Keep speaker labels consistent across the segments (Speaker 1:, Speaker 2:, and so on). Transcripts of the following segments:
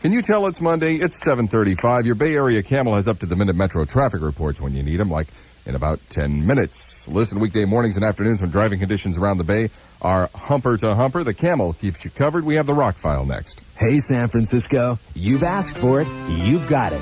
Speaker 1: Can you tell it's Monday? It's 7:35. Your Bay Area Camel has up-to-the-minute metro traffic reports when you need them, like in about 10 minutes. Listen, weekday mornings and afternoons when driving conditions around the Bay are humper to humper. The Camel keeps you covered. We have the Rock File next.
Speaker 2: Hey, San Francisco. You've asked for it. You've got it.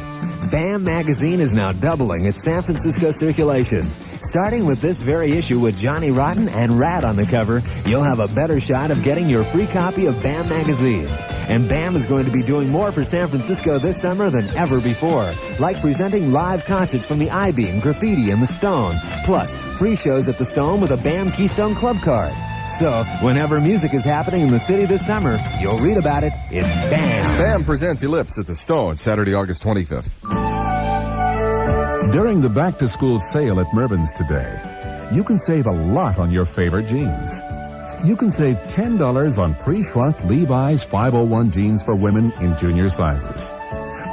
Speaker 2: BAM magazine is now doubling its San Francisco circulation. Starting with this very issue with Johnny Rotten and Rat on the cover, you'll have a better shot of getting your free copy of BAM magazine. And BAM is going to be doing more for San Francisco this summer than ever before, like presenting live concerts from the I-Beam, Graffiti, and the Stone, plus free shows at the Stone with a BAM Keystone Club card. So, whenever music is happening in the city this summer, you'll read about it in BAM.
Speaker 1: BAM presents Ellipse at the Stone, Saturday, August 25th.
Speaker 3: During the back-to-school sale at Mervyn's today, you can save a lot on your favorite jeans. You can save $10 on pre-shrunk Levi's 501 jeans for women in junior sizes.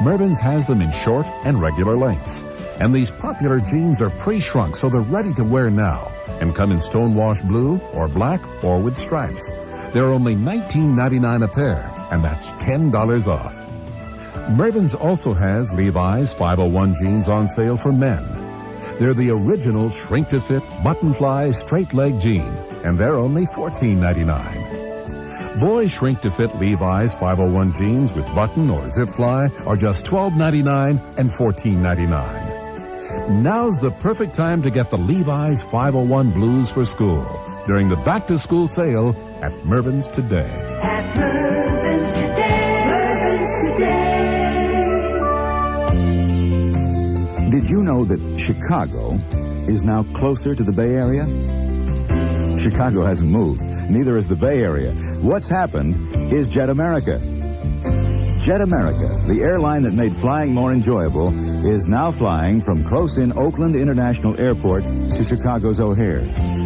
Speaker 3: Mervyn's has them in short and regular lengths. And these popular jeans are pre-shrunk, so they're ready to wear now and come in stonewashed blue or black or with stripes. They're only $19.99 a pair, and that's $10 off. Mervyn's also has Levi's 501 jeans on sale for men. They're the original shrink-to-fit, button-fly, straight-leg jean, and they're only $14.99. Boys shrink-to-fit Levi's 501 jeans with button or zip fly are just $12.99 and $14.99. Now's the perfect time to get the Levi's 501 blues for school during the back-to-school sale at Mervyn's today.
Speaker 4: At Mervyn's today. Mervyn's today.
Speaker 5: Did you know that Chicago is now closer to the Bay Area? Chicago hasn't moved. Neither has the Bay Area. What's happened is Jet America. Jet America, the airline that made flying more enjoyable, is now flying from close-in Oakland International Airport to Chicago's O'Hare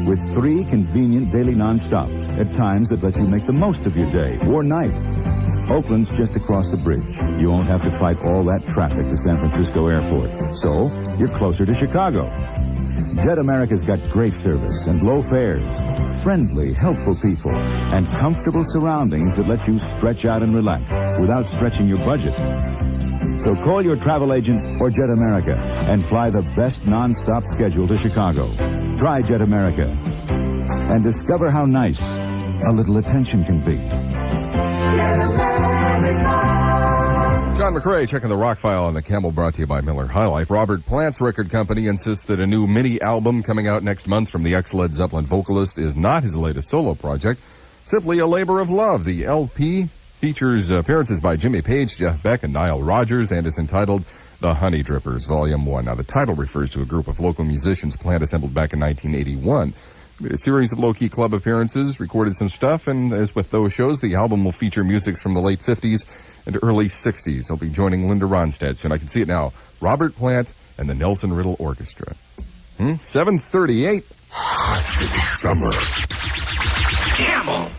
Speaker 5: with 3 convenient daily non-stops at times that let you make the most of your day or night. Oakland's just across the bridge. You won't have to fight all that traffic to San Francisco Airport. So, you're closer to Chicago. Jet America's got great service and low fares, friendly, helpful people, and comfortable surroundings that let you stretch out and relax without stretching your budget. So call your travel agent or Jet America and fly the best non-stop schedule to Chicago. Try Jet America and discover how nice a little attention can be.
Speaker 1: John McRae checking the Rock File on the Camel, brought to you by Miller High Life. Robert Plant's record company insists that a new mini album coming out next month from the ex-Led Zeppelin vocalist is not his latest solo project, simply a labor of love. The LP features appearances by Jimmy Page, Jeff Beck, and Nile Rodgers, and is entitled The Honey Drippers, Volume 1. Now, the title refers to a group of local musicians Plant assembled back in 1981. A series of low-key club appearances, recorded some stuff, and as with those shows, the album will feature music from the late 50s and early 60s. He'll be joining Linda Ronstadt soon. I can see it now. Robert Plant and the Nelson Riddle Orchestra. 7:38.
Speaker 6: Hot summer.
Speaker 4: Camel.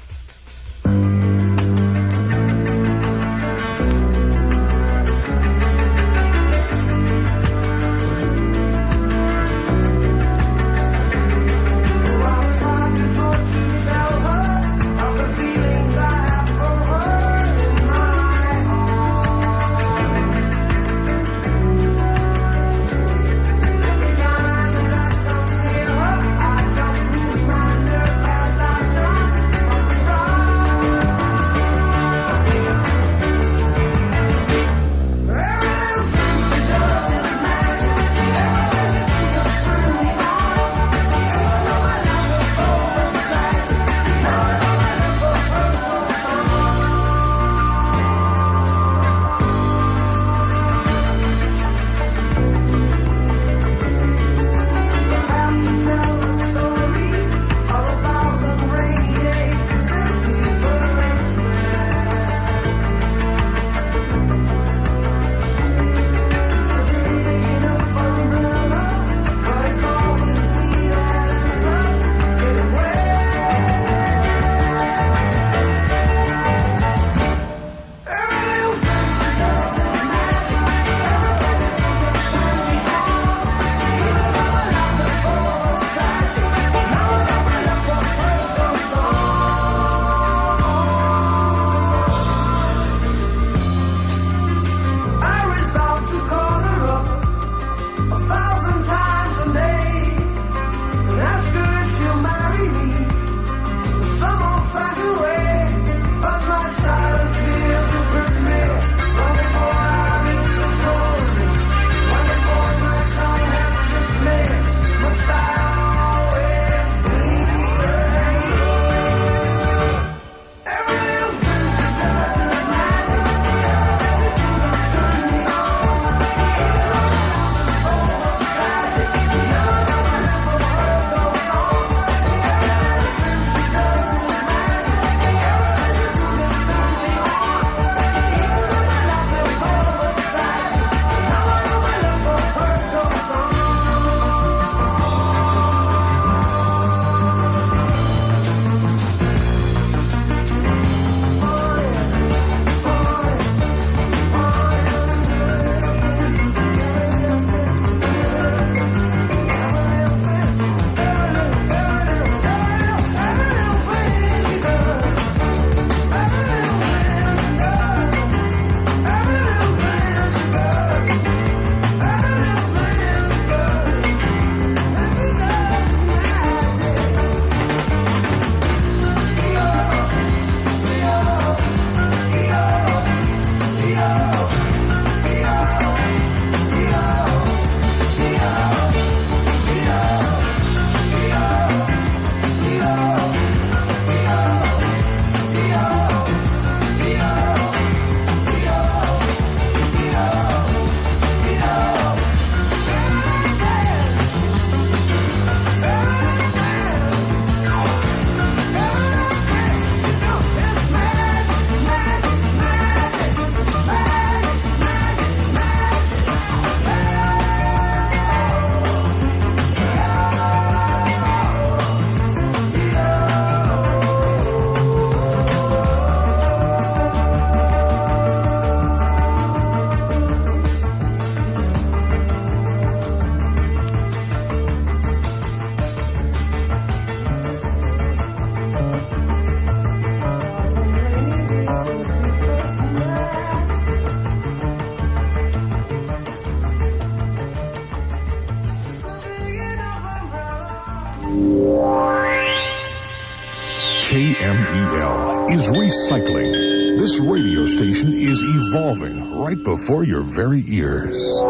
Speaker 6: recycling. This radio station is evolving right before your very ears.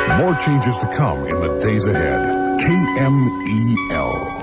Speaker 6: More changes to come in the days ahead. KMEL.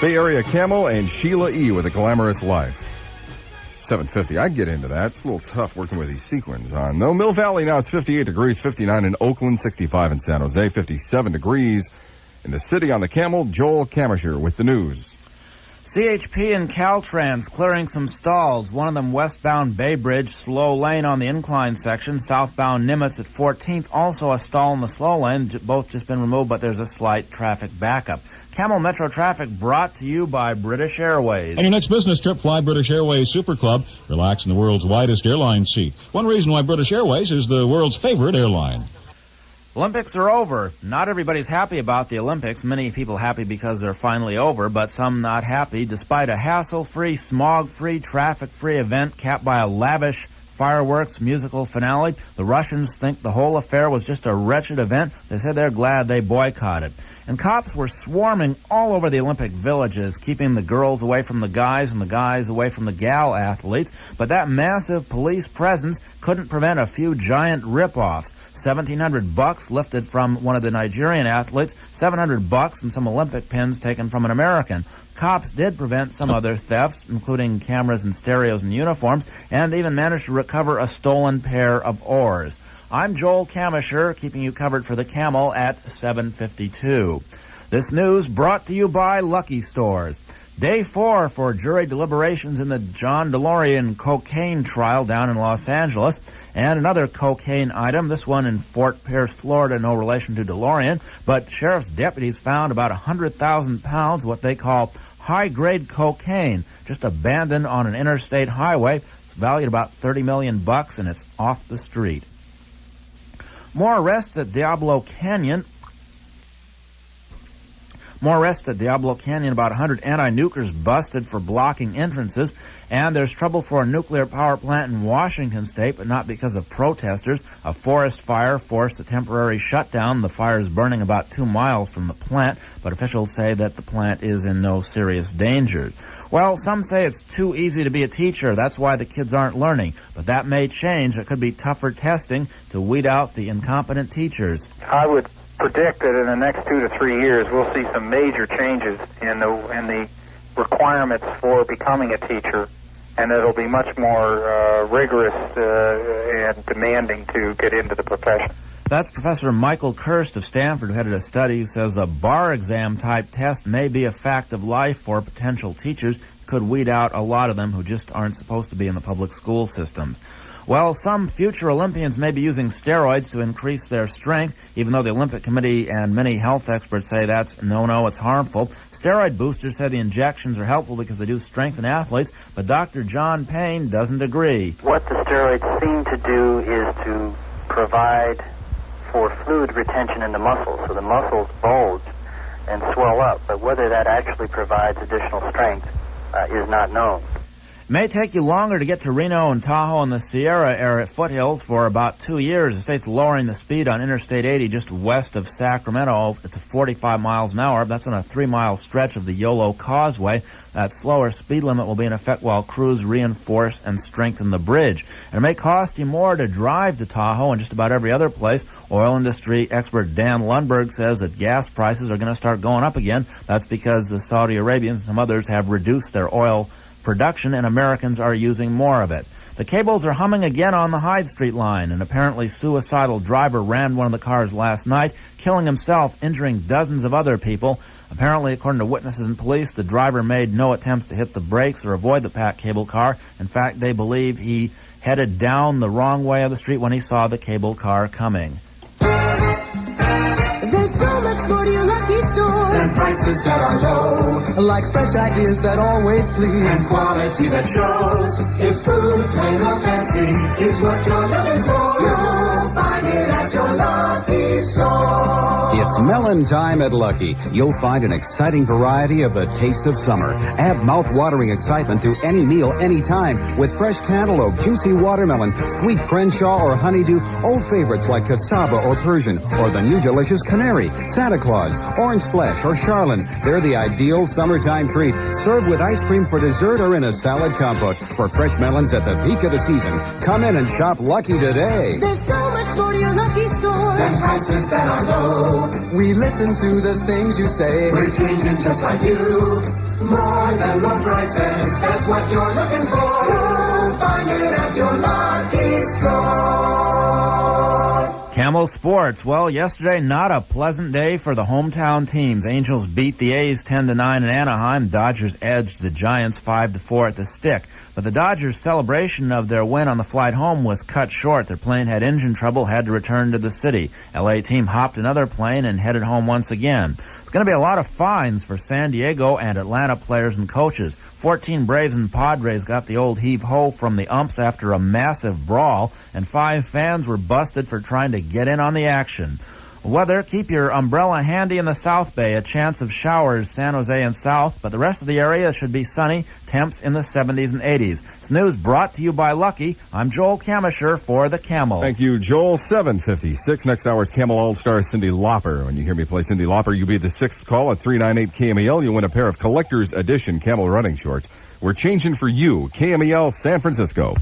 Speaker 1: Bay Area Camel and Sheila E. with A Glamorous Life. 750. I'd get into that. It's a little tough working with these sequins on, though. Mill Valley now it's 58 degrees, 59 in Oakland, 65 in San Jose, 57 degrees in the city on the Camel. Joel Camisher with the news.
Speaker 7: CHP and Caltrans clearing some stalls. One of them westbound Bay Bridge, slow lane on the incline section. Southbound Nimitz at 14th, also a stall in the slow lane. Both just been removed, but there's a slight traffic backup. Camel Metro Traffic brought to you by British Airways.
Speaker 8: On your next business trip, fly British Airways Super Club. Relax in the world's widest airline seat. One reason why British Airways is the world's favorite airline.
Speaker 7: Olympics are over. Not everybody's happy about the Olympics. Many people happy because they're finally over, but some not happy. Despite a hassle-free, smog-free, traffic-free event capped by a lavish fireworks musical finale, the Russians think the whole affair was just a wretched event. They said they're glad they boycotted. And cops were swarming all over the Olympic villages, keeping the girls away from the guys and the guys away from the gal athletes. But that massive police presence couldn't prevent a few giant rip-offs. $1,700 lifted from one of the Nigerian athletes, $700 and some Olympic pins taken from an American. Cops did prevent some other thefts, including cameras and stereos and uniforms, and even managed to recover a stolen pair of oars. I'm Joel Camisher, keeping you covered for the Camel at 7:52. This news brought to you by Lucky Stores. Day 4 for jury deliberations in the John DeLorean cocaine trial down in Los Angeles. And another cocaine item, this one in Fort Pierce, Florida, no relation to DeLorean, but sheriff's deputies found about 100,000 pounds, what they call high-grade cocaine, just abandoned on an interstate highway. It's valued about $30 million, and it's off the street. More arrests at Diablo Canyon. About 100 anti-nukers busted for blocking entrances. And there's trouble for a nuclear power plant in Washington state, but not because of protesters. A forest fire forced a temporary shutdown. The fire is burning about 2 miles from the plant, but officials say that the plant is in no serious danger. Well, some say it's too easy to be a teacher. That's why the kids aren't learning. But that may change. It could be tougher testing to weed out the incompetent teachers.
Speaker 9: I would predict that in the next 2 to 3 years we'll see some major changes in the requirements for becoming a teacher, and it'll be much more rigorous and demanding to get into the profession.
Speaker 7: That's Professor Michael Kirst of Stanford, who headed a study who says a bar exam type test may be a fact of life for potential teachers. Could weed out a lot of them who just aren't supposed to be in the public school systems. Well, some future Olympians may be using steroids to increase their strength, even though the Olympic Committee and many health experts say that's no, it's harmful. Steroid boosters say the injections are helpful because they do strengthen athletes, but Dr. John Payne doesn't agree.
Speaker 10: What the steroids seem to do is to provide for fluid retention in the muscles, so the muscles bulge and swell up, but whether that actually provides additional strength is not known.
Speaker 7: It may take you longer to get to Reno and Tahoe and the Sierra area foothills for about 2 years. The state's lowering the speed on Interstate 80 just west of Sacramento to 45 miles an hour. That's on a 3-mile stretch of the Yolo Causeway. That slower speed limit will be in effect while crews reinforce and strengthen the bridge. And it may cost you more to drive to Tahoe and just about every other place. Oil industry expert Dan Lundberg says that gas prices are going to start going up again. That's because the Saudi Arabians and some others have reduced their oil production, and Americans are using more of it. The cables are humming again on the Hyde Street line. An apparently suicidal driver rammed one of the cars last night, killing himself, injuring dozens of other people. Apparently, according to witnesses and police, the driver made no attempts to hit the brakes or avoid the packed cable car. In fact, they believe he headed down the wrong way of the street when he saw the cable car coming.
Speaker 4: There's so much more to your Lucky Store than prices that are low, like fresh ideas that always please, and quality that shows. If food, plain or fancy, is what you're looking for, you'll find it at your Lucky Store.
Speaker 5: It's melon time at Lucky. You'll find an exciting variety of the taste of summer. Add mouth-watering excitement to any meal, anytime, with fresh cantaloupe, juicy watermelon, sweet Crenshaw or honeydew, old favorites like cassava or Persian, or the new delicious canary, Santa Claus, orange flesh, or Charlene. They're the ideal summertime treat. Served with ice cream for dessert or in a salad compote. For fresh melons at the peak of the season, come in and shop Lucky today.
Speaker 4: There's so much more to your Lucky Store than prices that are low. We listen to the things you say. We're changing just like you. Sports, that's what you're looking for. You'll find it at your Lucky Store.
Speaker 7: KMEL Sports. Well, yesterday, not a pleasant day for the hometown teams. Angels beat the A's 10-9 in Anaheim. Dodgers edged the Giants 5-4 at the Stick. But the Dodgers' celebration of their win on the flight home was cut short. Their plane had engine trouble, had to return to the city. LA team hopped another plane and headed home once again. It's going to be a lot of fines for San Diego and Atlanta players and coaches. 14 Braves and Padres got the old heave-ho from the umps after a massive brawl, and 5 fans were busted for trying to get in on the action. Weather, keep your umbrella handy in the South Bay. A chance of showers, San Jose and South, but the rest of the area should be sunny, temps in the 70s and 80s. This news brought to you by Lucky. I'm Joel Camisher for the KMEL.
Speaker 1: Thank you, Joel. 7:56. Next hour's KMEL All-Star Cyndi Lauper. When you hear me play Cyndi Lauper, you'll be the 6th call at 398 KMEL. You'll win a pair of Collector's Edition Camel running shorts. We're changing for you. KMEL San Francisco.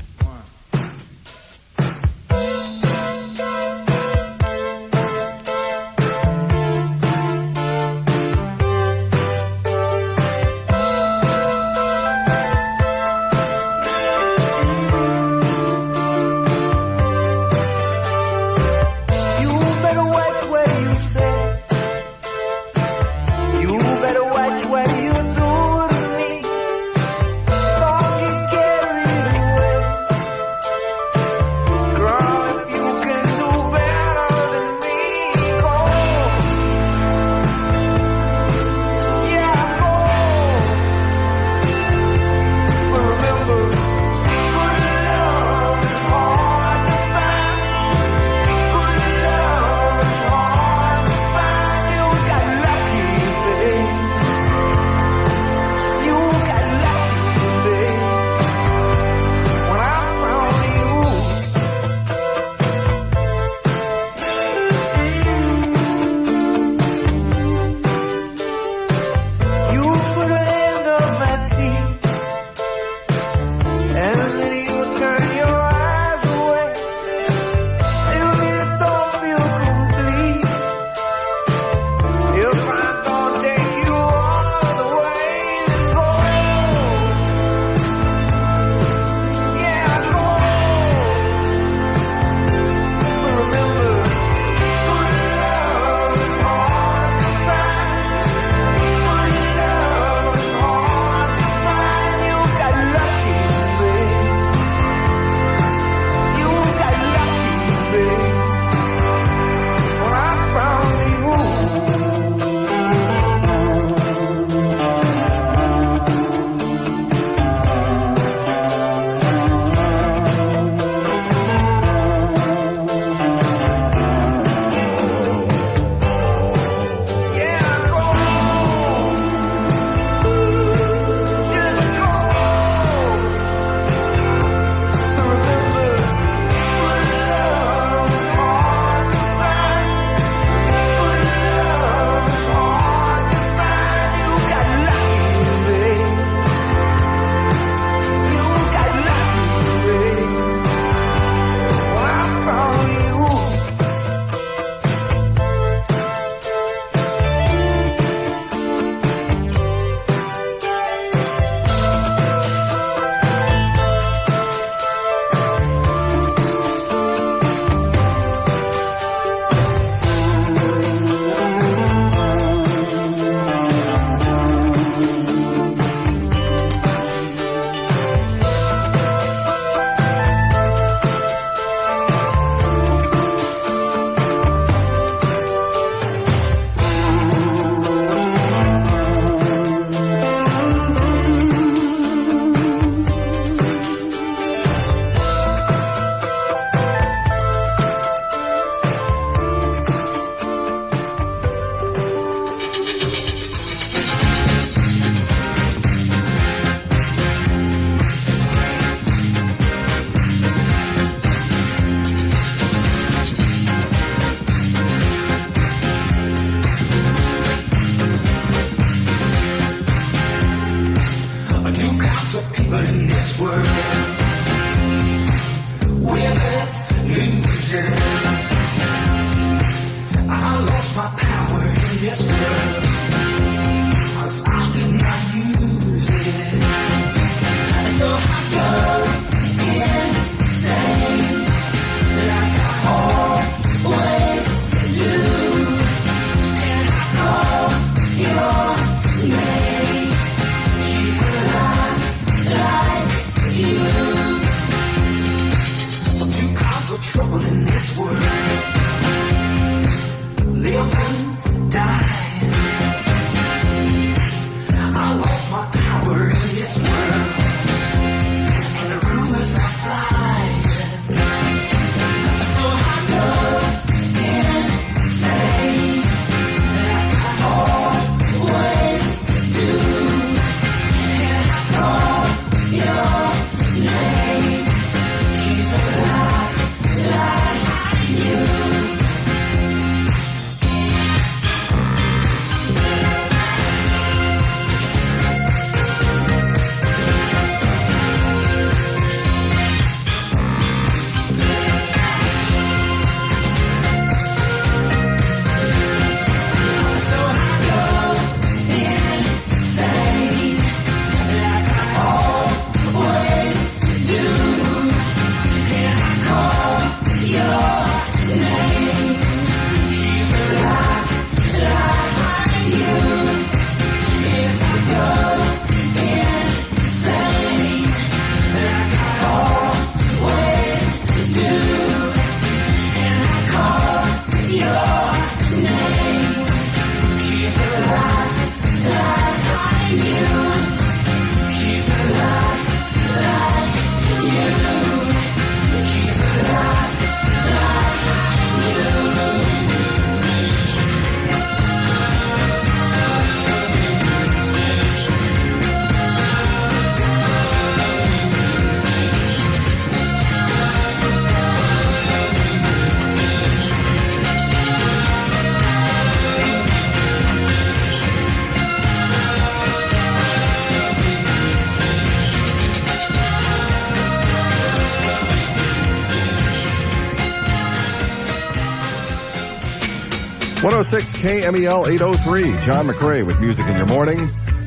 Speaker 1: 106 KMEL 803. John McRae with music in your morning.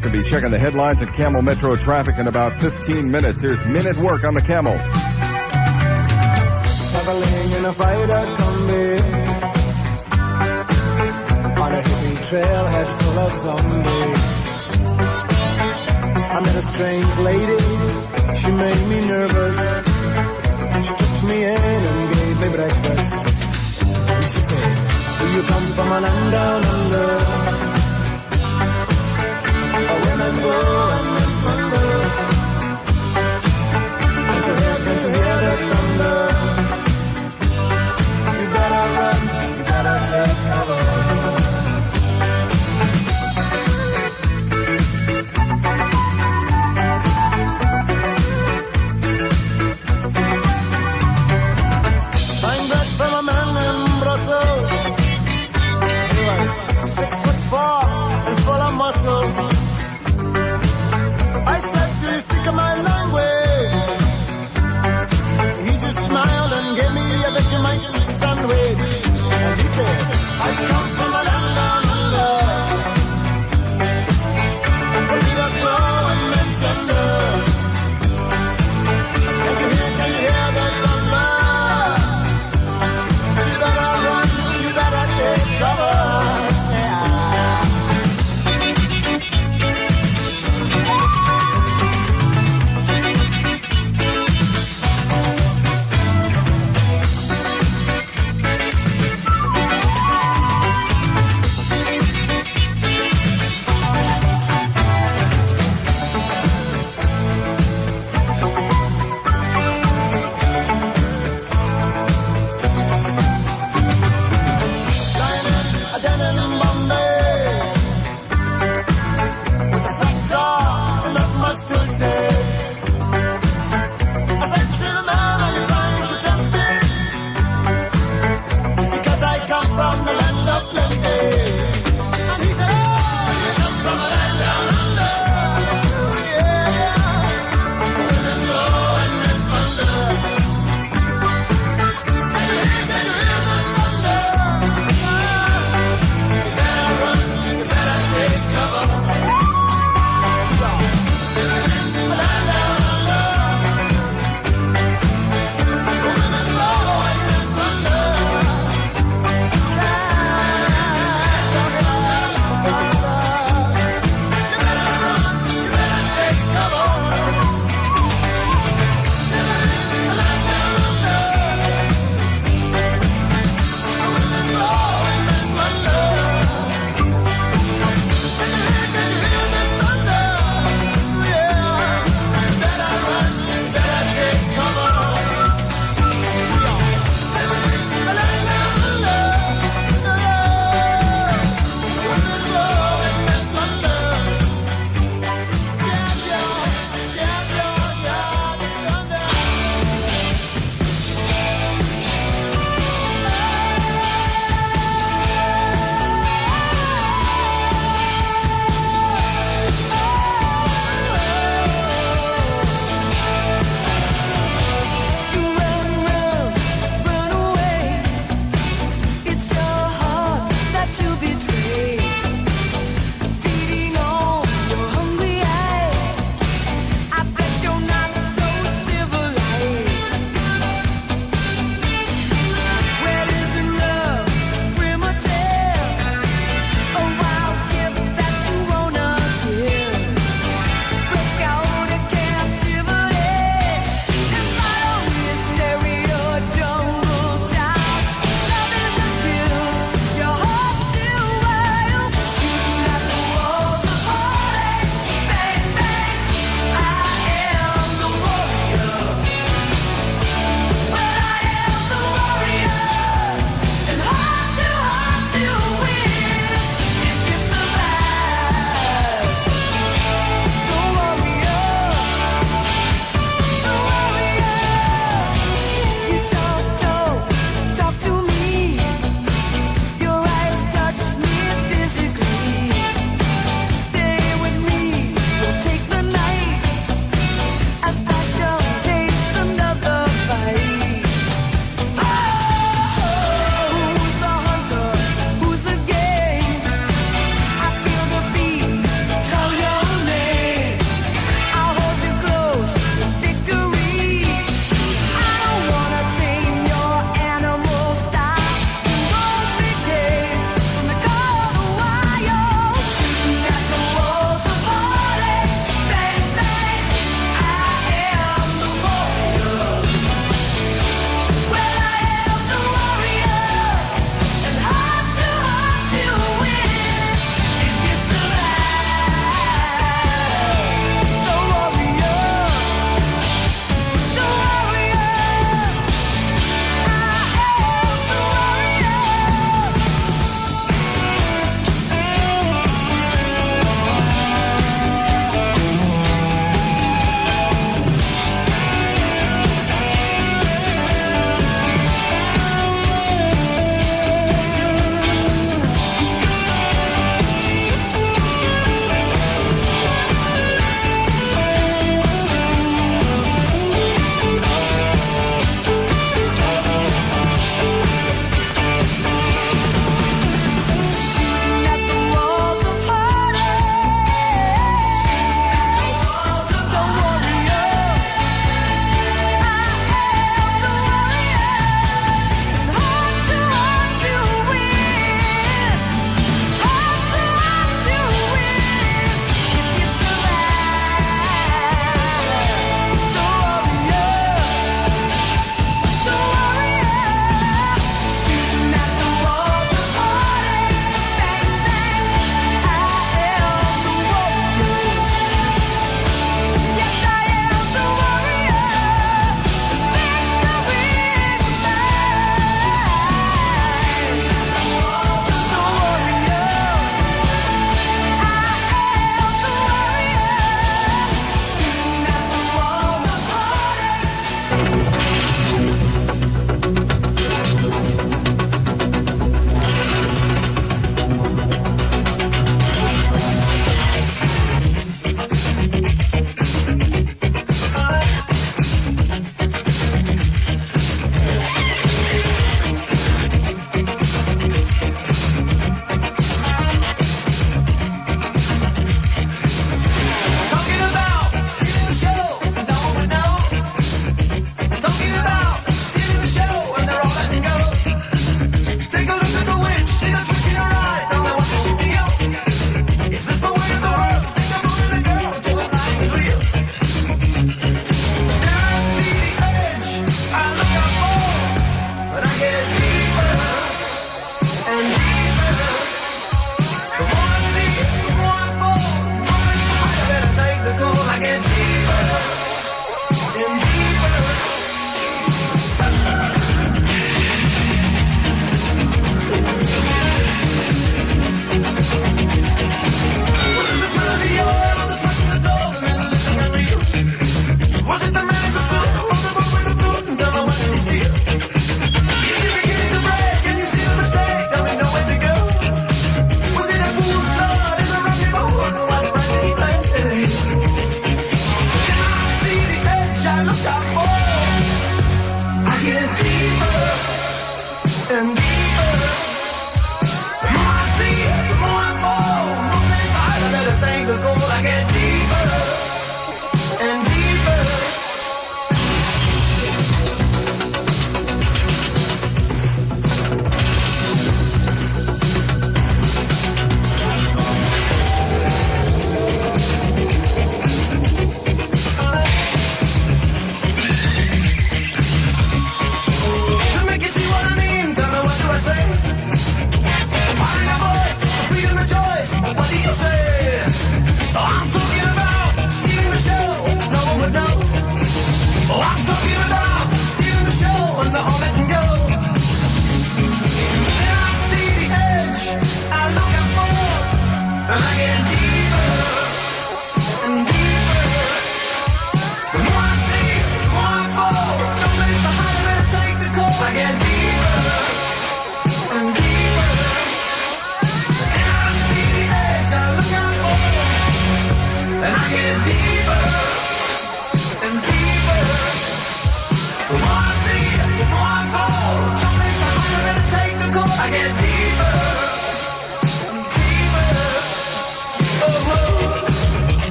Speaker 1: Could be checking the headlines at Camel Metro traffic in about 15 minutes. Here's Minute Work on the Camel.
Speaker 4: Traveling in a freighter combi on a hippie trailhead full of zombies. I met a strange lady, she made me nervous. She took me in and gave me breakfast. And she said, do you come from a land down under? A women go and men wonder. Can't you hear the thunder? You better run, you better take cover.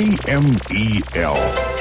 Speaker 6: KMEL.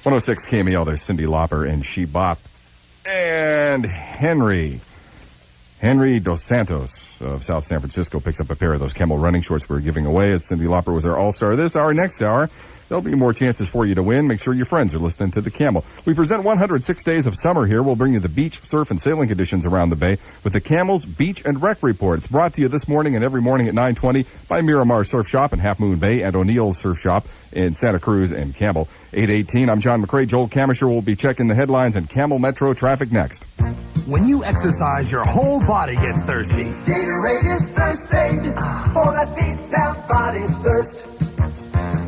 Speaker 1: .106 KMEL, there's Cyndi Lauper and She Bop. And Henry Dos Santos of South San Francisco picks up a pair of those Camel running shorts we're giving away as Cyndi Lauper was our all-star this hour. Next hour, there'll be more chances for you to win. Make sure your friends are listening to the Camel. We present 106 days of summer here. We'll bring you the beach, surf, and sailing conditions around the bay with the Camel's Beach and Rec Report. It's brought to you this morning and every morning at 9:20 by Miramar Surf Shop in Half Moon Bay and O'Neill Surf Shop in Santa Cruz and Campbell. 8:18, I'm John McCrae. Joel Camisher will be checking the headlines and Camel Metro traffic next.
Speaker 11: When you exercise, your whole body gets thirsty.
Speaker 4: Gatorade is thirst aid for that deep down body thirst.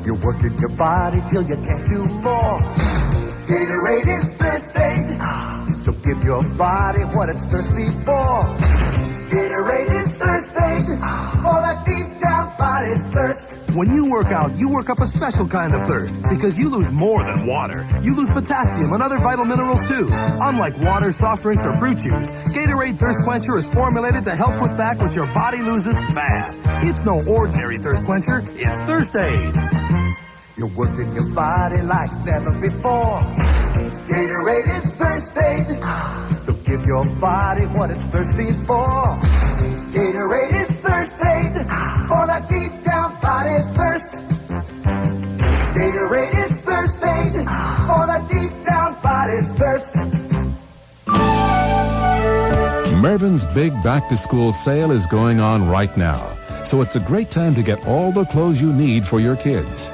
Speaker 4: You're working your body till you can't do more. Gatorade is thirst aid, so give your body what it's thirsty for. Gatorade is thirst aid for that deep down body thirst.
Speaker 11: When you work out, you work up a special kind of thirst because you lose more than water. You lose potassium and other vital minerals too. Unlike water, soft drinks, or fruit juice, Gatorade Thirst Quencher is formulated to help put back what your body loses fast. It's no ordinary thirst quencher, it's Thirst Aid.
Speaker 4: You're working your body like never before. Gatorade is thirst aid, so give your body what it's thirsty for. Gatorade is thirst aid for that deep down body thirst. Gatorade is thirst aid for that deep down body thirst.
Speaker 3: Mervyn's big back-to-school sale is going on right now, so it's a great time to get all the clothes you need for your kids.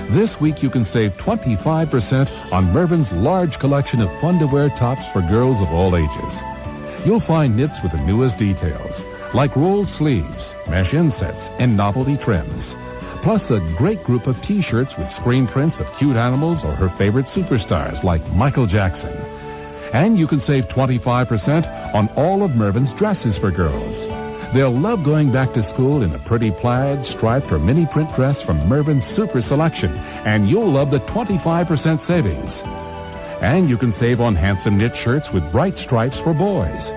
Speaker 3: This week you can save 25% on Mervyn's large collection of fun-to-wear tops for girls of all ages. You'll find knits with the newest details, like rolled sleeves, mesh insets, and novelty trims. Plus a great group of T-shirts with screen prints of cute animals or her favorite superstars like Michael Jackson. And you can save 25% on all of Mervyn's dresses for girls. They'll love going back to school in a pretty plaid, striped, or mini print dress from Mervyn's Super Selection, and you'll love the 25% savings. And you can save on handsome knit shirts with bright stripes for boys.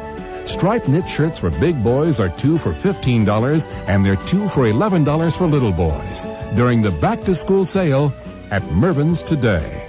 Speaker 3: Striped knit shirts for big boys are 2 for $15, and they're 2 for $11 for little boys during the back-to-school sale at Mervyn's today.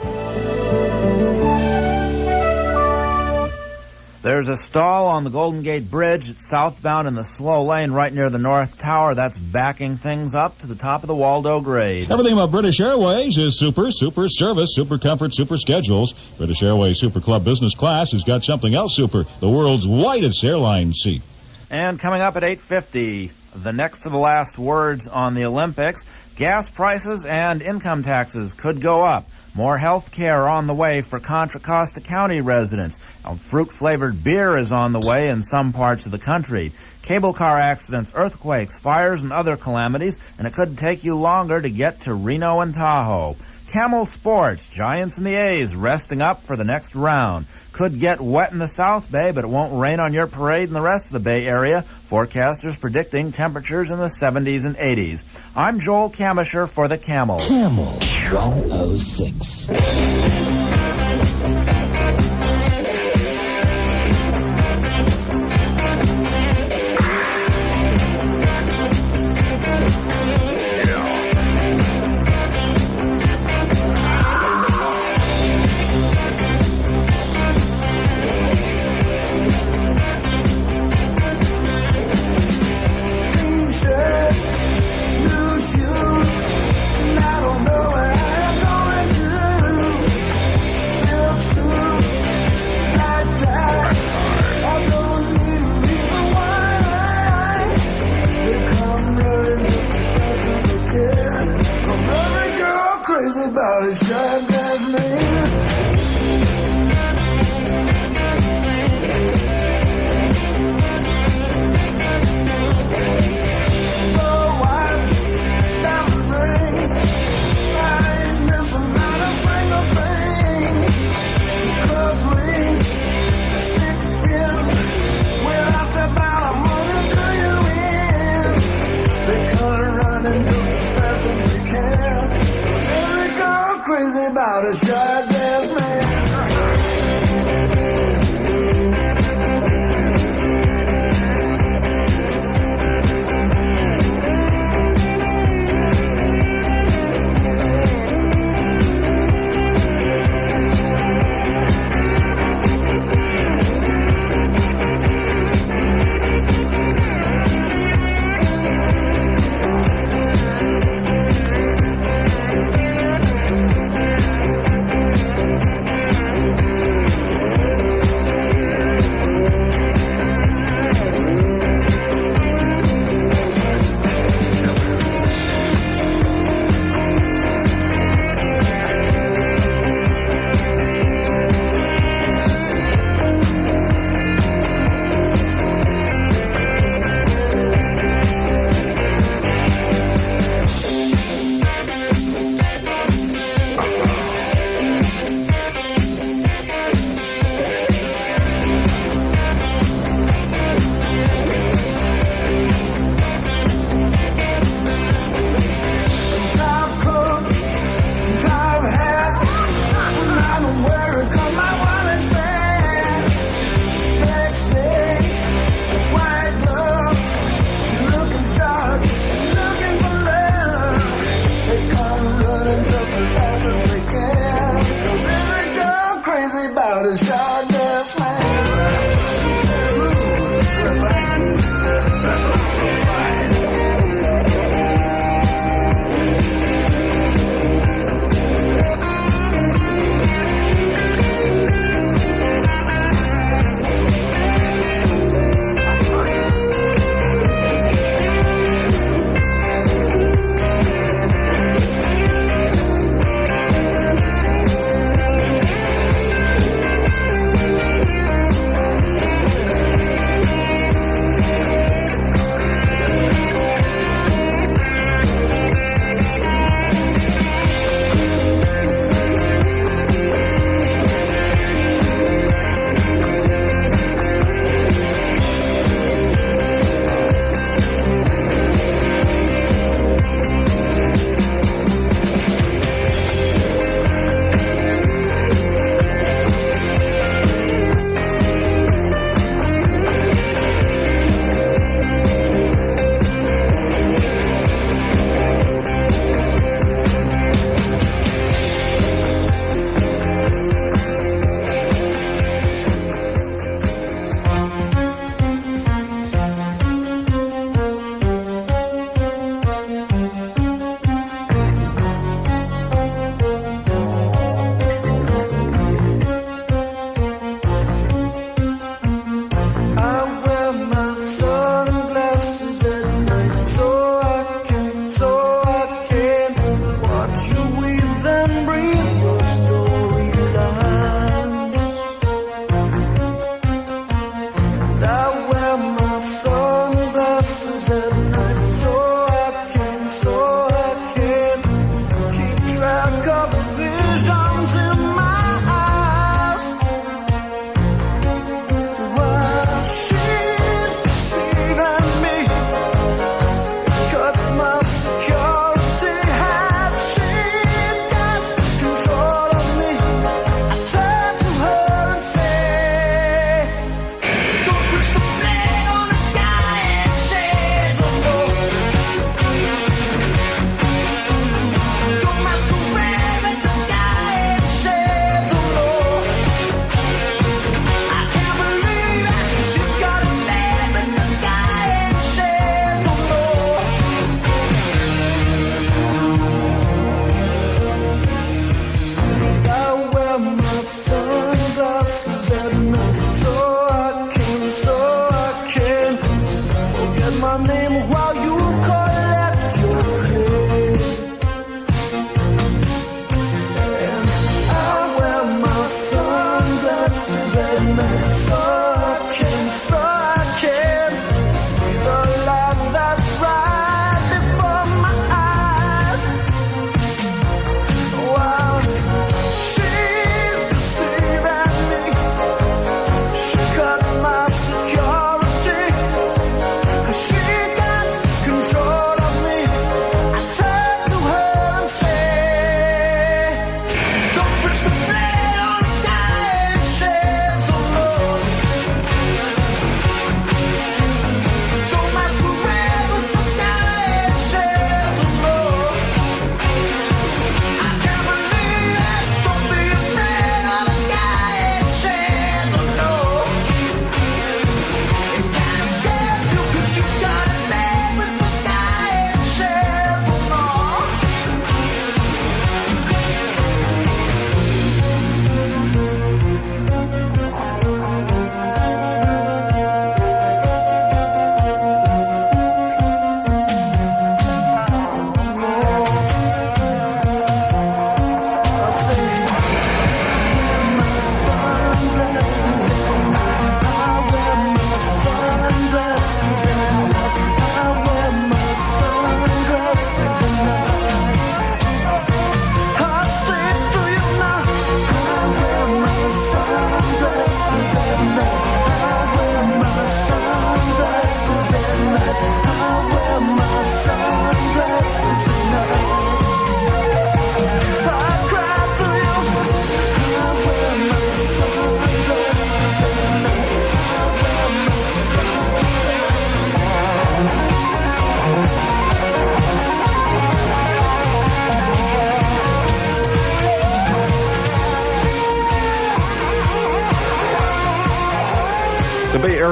Speaker 7: There's a stall on the Golden Gate Bridge. It's southbound in the slow lane right near the North Tower. That's backing things up to the top of the Waldo grade.
Speaker 8: Everything about British Airways is super service, super comfort, super schedules. British Airways Super Club Business Class has got something else super, the world's widest airline seat.
Speaker 7: And coming up at 8:50, the next to the last words on the Olympics, gas prices and income taxes could go up. More health care on the way for Contra Costa County residents. Fruit-flavored beer is on the way in some parts of the country. Cable car accidents, earthquakes, fires, and other calamities, and it could take you longer to get to Reno and Tahoe. Camel Sports, Giants and the A's resting up for the next round. Could get wet in the South Bay, but it won't rain on your parade in the rest of the Bay Area. Forecasters predicting temperatures in the 70s and 80s. I'm Joel Camisher for the Camel.
Speaker 12: Camel 106.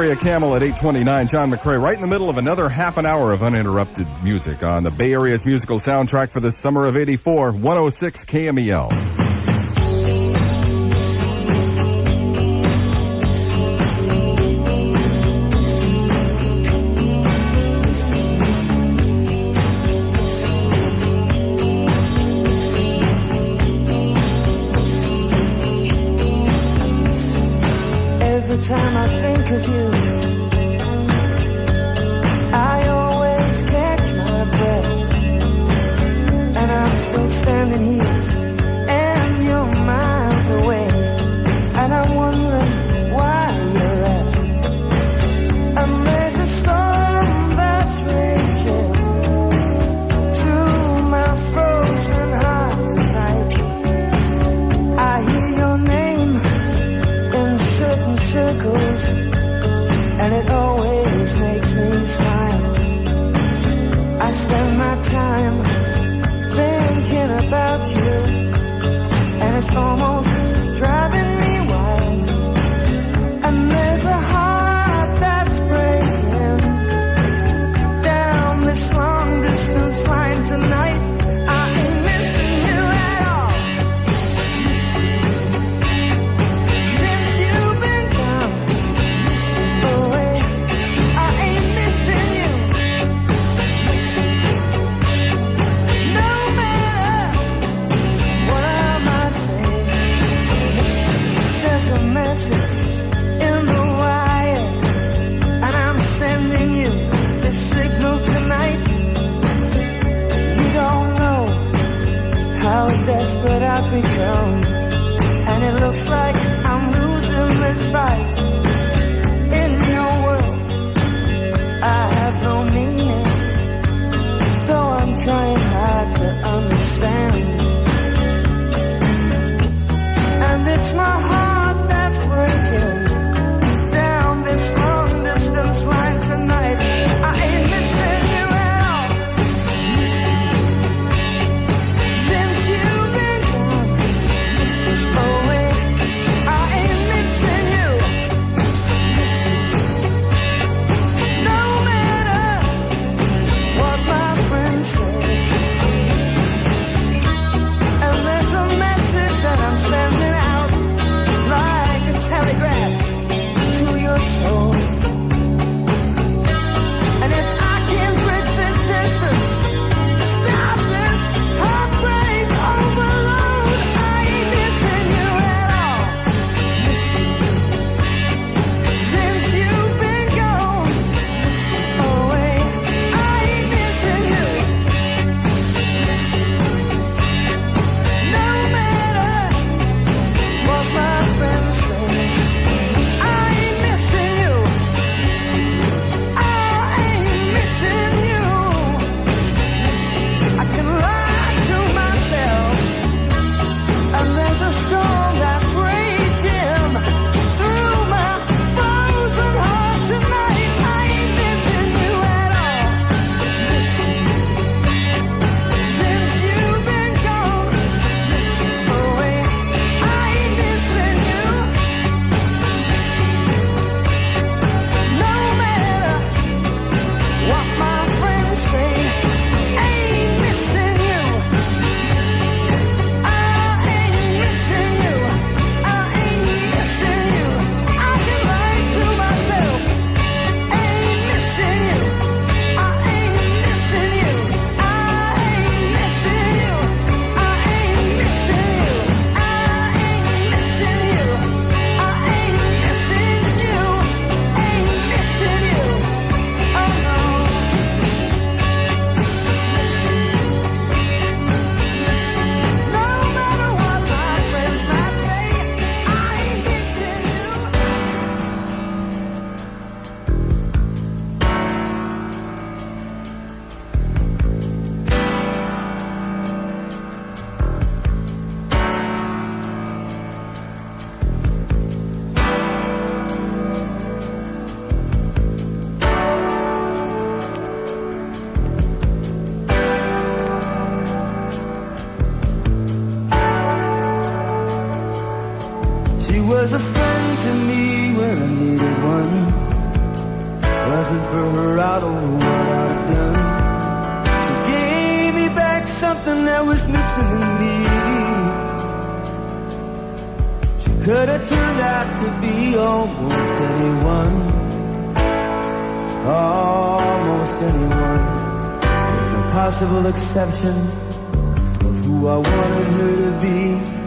Speaker 1: Area KMEL at 8:29. John McCrae, right in the middle of another half an hour of uninterrupted music on the Bay Area's musical soundtrack for the summer of '84, 106 KMEL.
Speaker 13: Every time I think of you, I always catch my breath, and I'm still standing here, and wasn't for her, I don't know what I'd have done. She gave me back something that was missing in me. She could have turned out to be almost anyone. Almost anyone. With a possible exception of who I wanted her to be.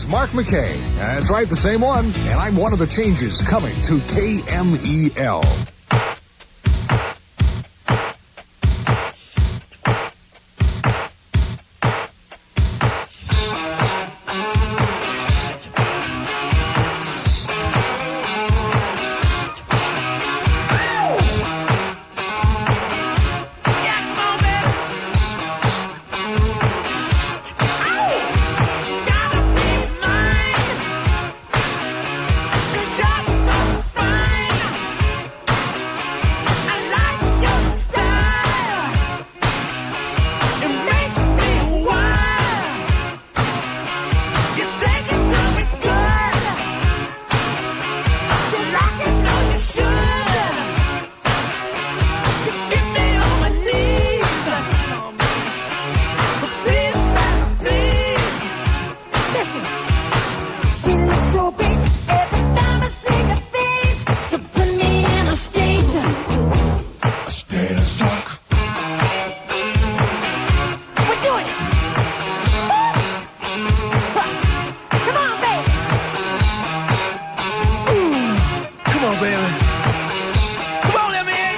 Speaker 6: Mark McKay. That's right, the same one. And I'm one of the changes coming to KMEL.
Speaker 11: baby. Come on, let me in.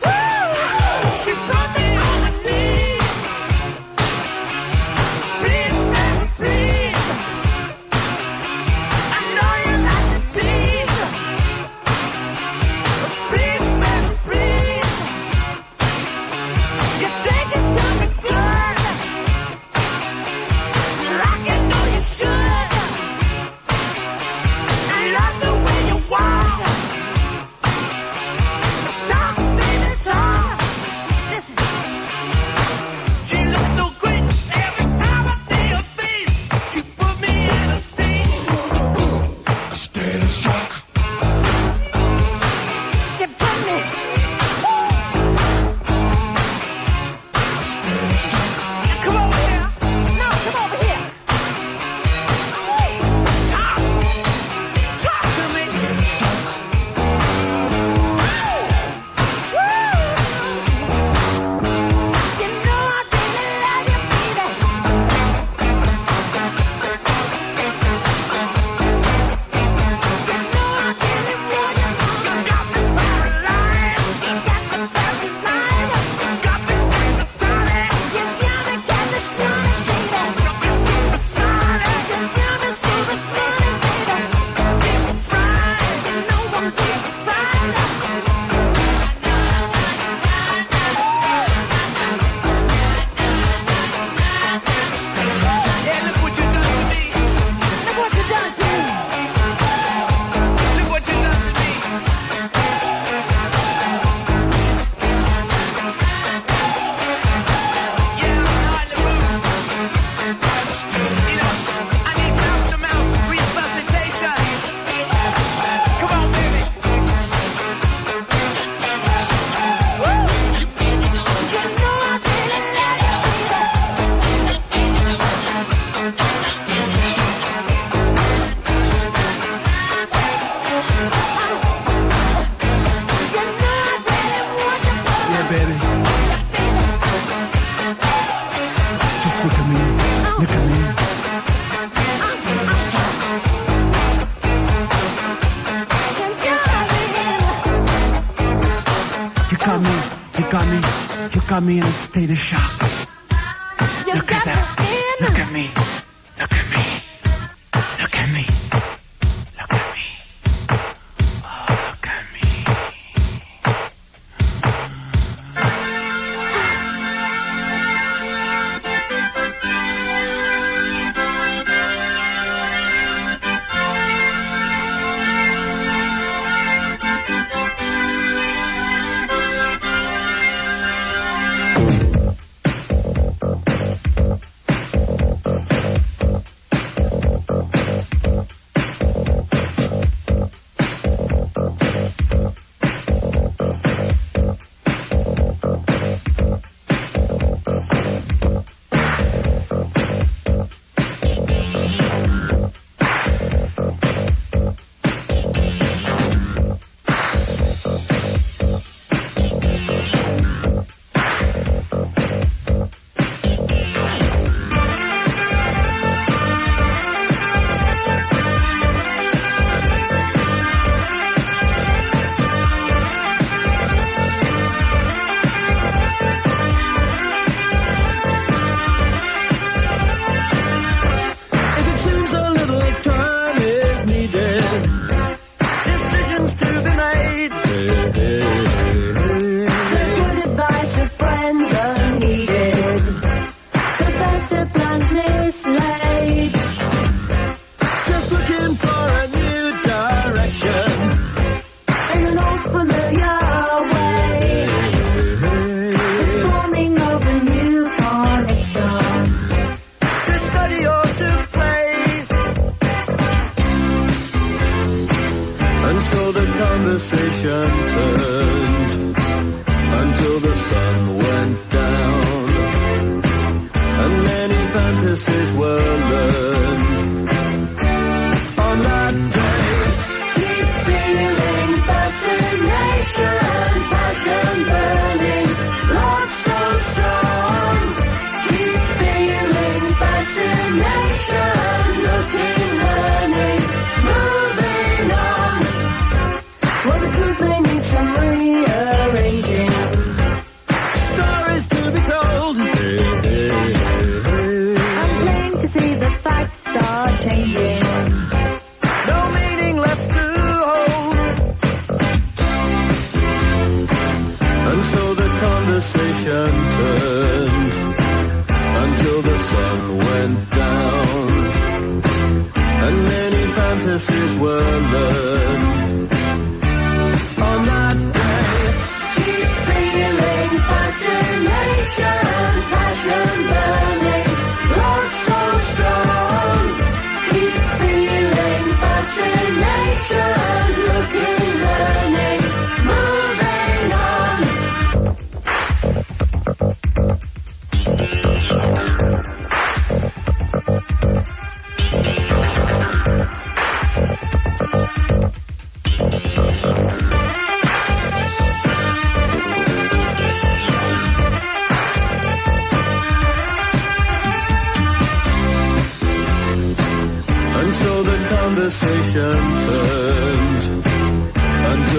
Speaker 11: Woo! She put me on my knees. Please, baby, please. I know you like to tease. Please, baby, please. You think it to me good. Like I know you should. I love the way you walk. Talk, baby, talk. Listen. She looks so great every time I see her face. She put me in a state. A state of shock. She put me. Come over here. No, come over here. Talk. Talk to me. You know I really love you, baby. You know I really want you. You got me paralyzed. You got me paralyzed. You got me hypnotized. You got me supersonic, baby. You got me supersonic. You got me supersonic, baby. People try. You know I'm people trying. Yeah, look what you done to me. Look what you done to me. Look what you done to me. Yeah, I'm on the road. You know, I need mouth-to-mouth resuscitation. Come on, baby. Woo! You know I really love you, yeah, baby. Just look at me. Look at me. You got me in a state of shock. Look at that. Look at me. Look at me. Look at me. Look at me. Oh, look at me.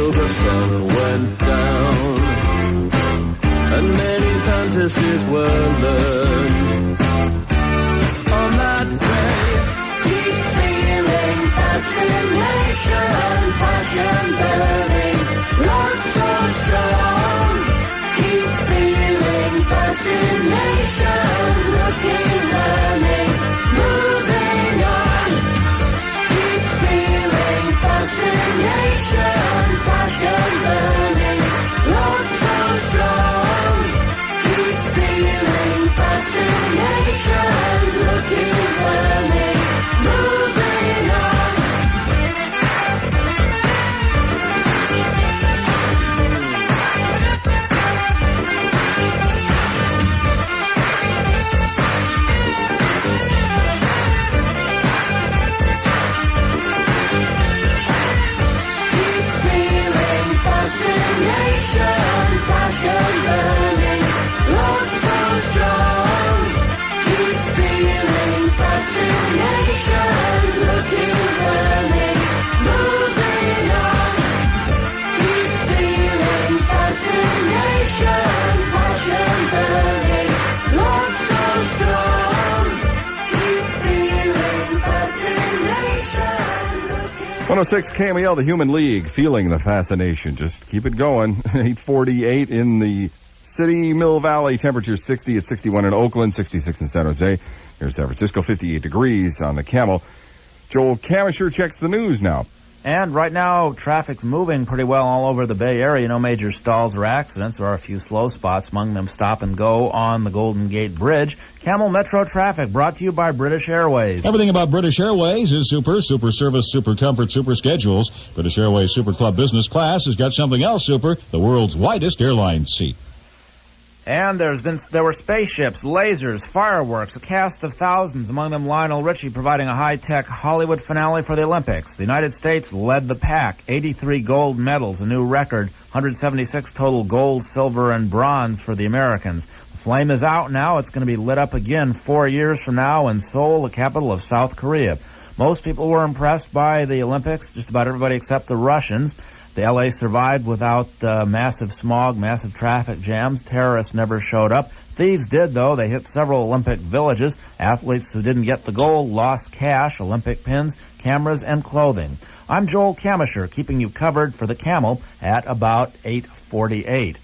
Speaker 13: till the sun went down, and many fantasies were learned on that day. Keep feeling fascination, passion burning, love so strong. Keep feeling fascination, looking, learning, moving on. Keep feeling fascination, passion burning, love so strong. Keep feeling fascination, looking, learning, moving on. Keep feeling fascination, passion burning, love so strong. Keep feeling fascination, looking, learning, moving on. Keep feeling fascination, passion burning, love so strong. Keep feeling fascination, looking.
Speaker 1: 106 KMEL, the Human League, feeling the fascination. Just keep it going. 8:48 in the city, Mill Valley. Temperature 60 at 61 in Oakland, 66 in San Jose. Here's San Francisco, 58 degrees on the Camel. Joel Camisher checks the news now.
Speaker 7: And right now, traffic's moving pretty well all over the Bay Area. No major stalls or accidents. There are a few slow spots, among them stop and go on the Golden Gate Bridge. Camel Metro Traffic, brought to you by British Airways.
Speaker 8: Everything about British Airways is super. Super service, super comfort, super schedules. British Airways Super Club Business Class has got something else super, the world's widest airline seat.
Speaker 7: And there were spaceships, lasers, fireworks, a cast of thousands, among them Lionel Richie providing a high-tech Hollywood finale for the Olympics. The United States led the pack, 83 gold medals, a new record, 176 total gold, silver, and bronze for the Americans. The flame is out now. It's going to be lit up again 4 years from now in Seoul, the capital of South Korea. Most people were impressed by the Olympics, just about everybody except the Russians. The L.A. survived without massive smog, massive traffic jams. Terrorists never showed up. Thieves did, though. They hit several Olympic villages. Athletes who didn't get the gold lost cash, Olympic pins, cameras, and clothing. I'm Joel Camisher, keeping you covered for the Camel at about 8:48.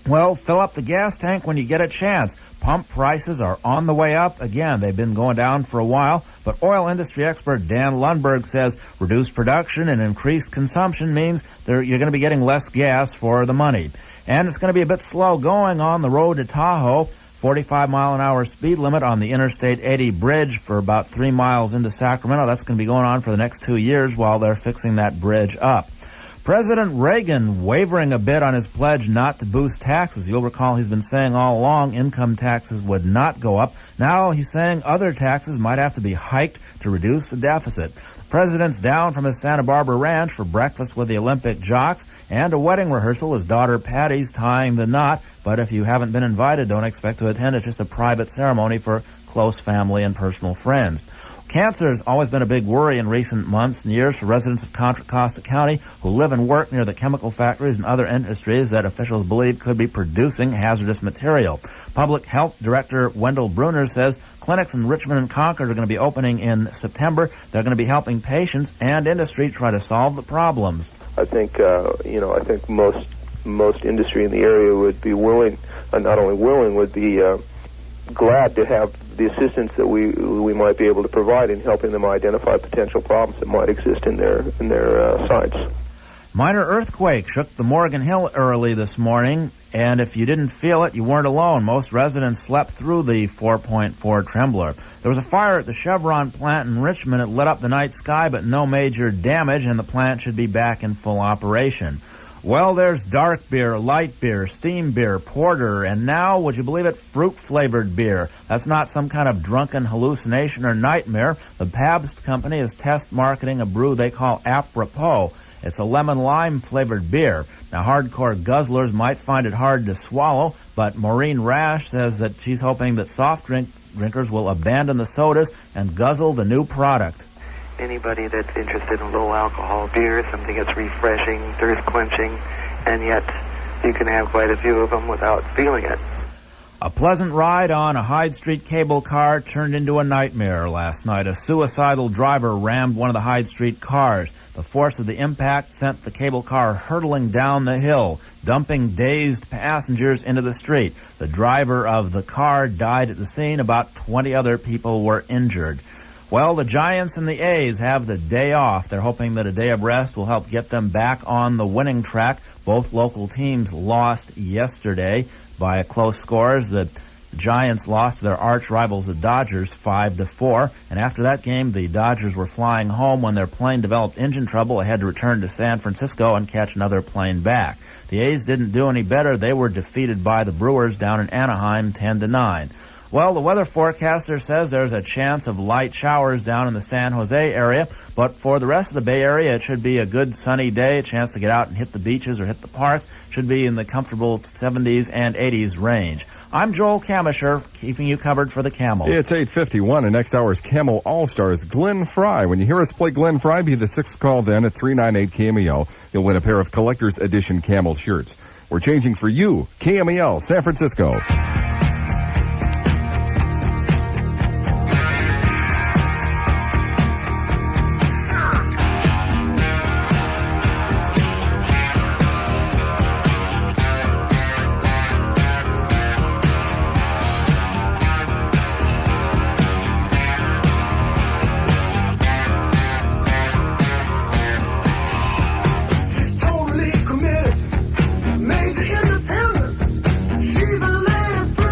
Speaker 7: Well, fill up the gas tank when you get a chance. Pump prices are on the way up again. They've been going down for a while, but oil industry expert Dan Lundberg says reduced production and increased consumption means you're going to be getting less gas for the money. And it's going to be a bit slow going on the road to Tahoe. 45-mile-an-hour speed limit on the Interstate 80 bridge for about 3 miles into Sacramento. That's going to be going on for the next 2 years while they're fixing that bridge up. President Reagan wavering a bit on his pledge not to boost taxes. You'll recall he's been saying all along income taxes would not go up. Now he's saying other taxes might have to be hiked to reduce the deficit. The president's down from his Santa Barbara ranch for breakfast with the Olympic jocks and a wedding rehearsal. His daughter Patty's tying the knot. But if you haven't been invited, don't expect to attend. It's just a private ceremony for close family and personal friends. Cancer has always been a big worry in recent months and years for residents of Contra Costa County who live and work near the chemical factories and other industries that officials believe could be producing hazardous material. Public Health Director Wendell Bruner says clinics in Richmond and Concord are going to be opening in September. They're going to be helping patients and industry try to solve the problems.
Speaker 14: I think, I think most industry in the area would be willing, not only willing, would be glad to have the assistance that we might be able to provide in helping them identify potential problems that might exist in their sites.
Speaker 7: Minor earthquake shook the Morgan Hill early this morning, and if you didn't feel it, you weren't alone. Most residents slept through the 4.4 trembler. There was a fire at the Chevron plant in Richmond. It lit up the night sky, but no major damage, and the plant should be back in full operation. Well, there's dark beer, light beer, steam beer, porter, and now, would you believe it, fruit-flavored beer. That's not some kind of drunken hallucination or nightmare. The Pabst Company is test marketing a brew they call Apropos. It's a lemon-lime-flavored beer. Now, hardcore guzzlers might find it hard to swallow, but Maureen Rash says that she's hoping that soft drinkers will abandon the sodas and guzzle the new product.
Speaker 15: anybody that's interested in low alcohol beer, something that's refreshing, thirst quenching, and yet you can have quite a few of them without feeling it.
Speaker 7: A pleasant ride on a Hyde Street cable car turned into a nightmare last night. A suicidal driver rammed one of the Hyde Street cars. The force of the impact sent the cable car hurtling down the hill, dumping dazed passengers into the street. The driver of the car died at the scene. About 20 other people were injured. Well, the Giants and the A's have the day off. They're hoping that a day of rest will help get them back on the winning track. Both local teams lost yesterday by close scores. The Giants lost to their arch rivals, the Dodgers, 5-4. And after that game, the Dodgers were flying home when their plane developed engine trouble. They had to return to San Francisco and catch another plane back. The A's didn't do any better. They were defeated by the Brewers down in Anaheim, 10-9. Well, the weather forecaster says there's a chance of light showers down in the San Jose area, but for the rest of the Bay Area, it should be a good sunny day, a chance to get out and hit the beaches or hit the parks. Should be in the comfortable 70s and 80s range. I'm Joel Camisher, keeping you covered for the Camel.
Speaker 1: It's 8:51, and next hour's Camel All-Stars, Glenn Fry. When you hear us play Glenn Fry, be the sixth call then at 398 KMEL. You'll win a pair of Collector's Edition Camel shirts. We're changing for you, KMEL San Francisco.
Speaker 4: Major independence. She's a lady.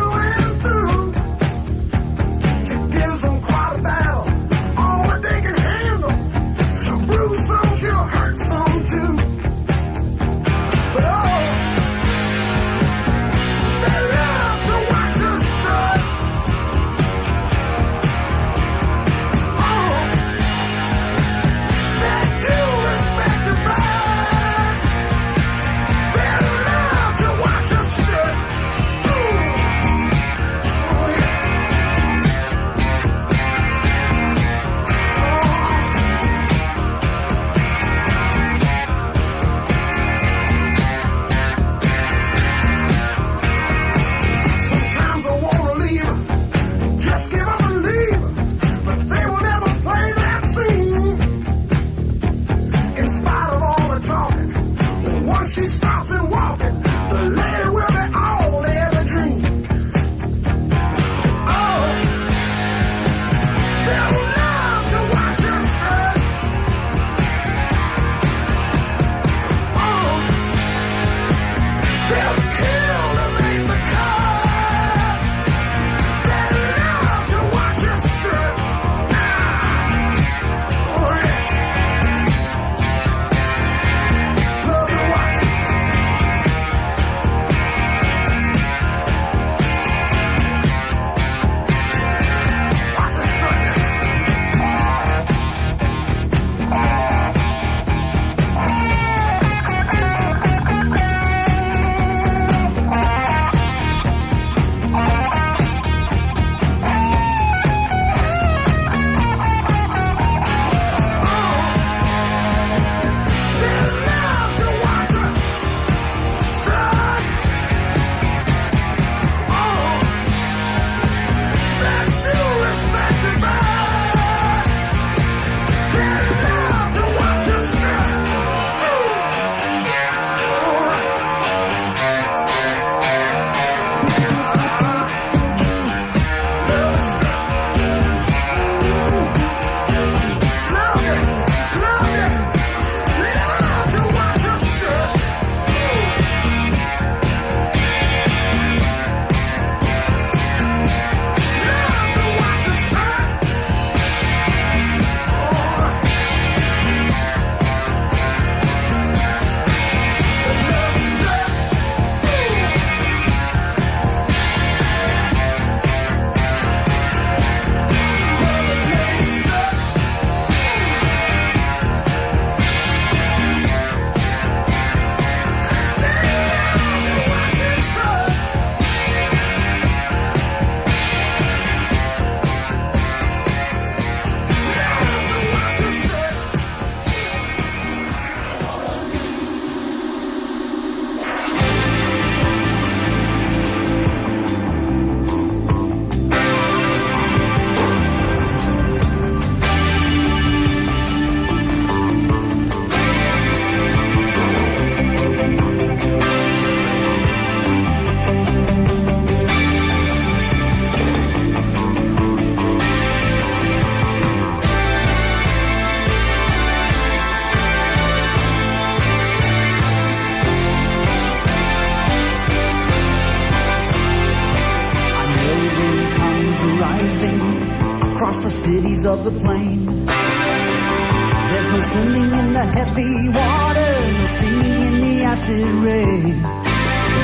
Speaker 16: breeze of the plain. There's no swimming in the heavy water, no singing in the acid rain.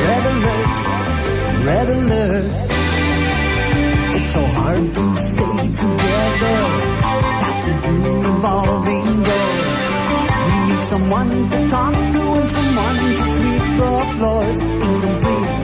Speaker 16: Red alert, red alert. It's so hard to stay together, passing through revolving doors. We need someone to talk to and someone to sweep the floors. Incomplete.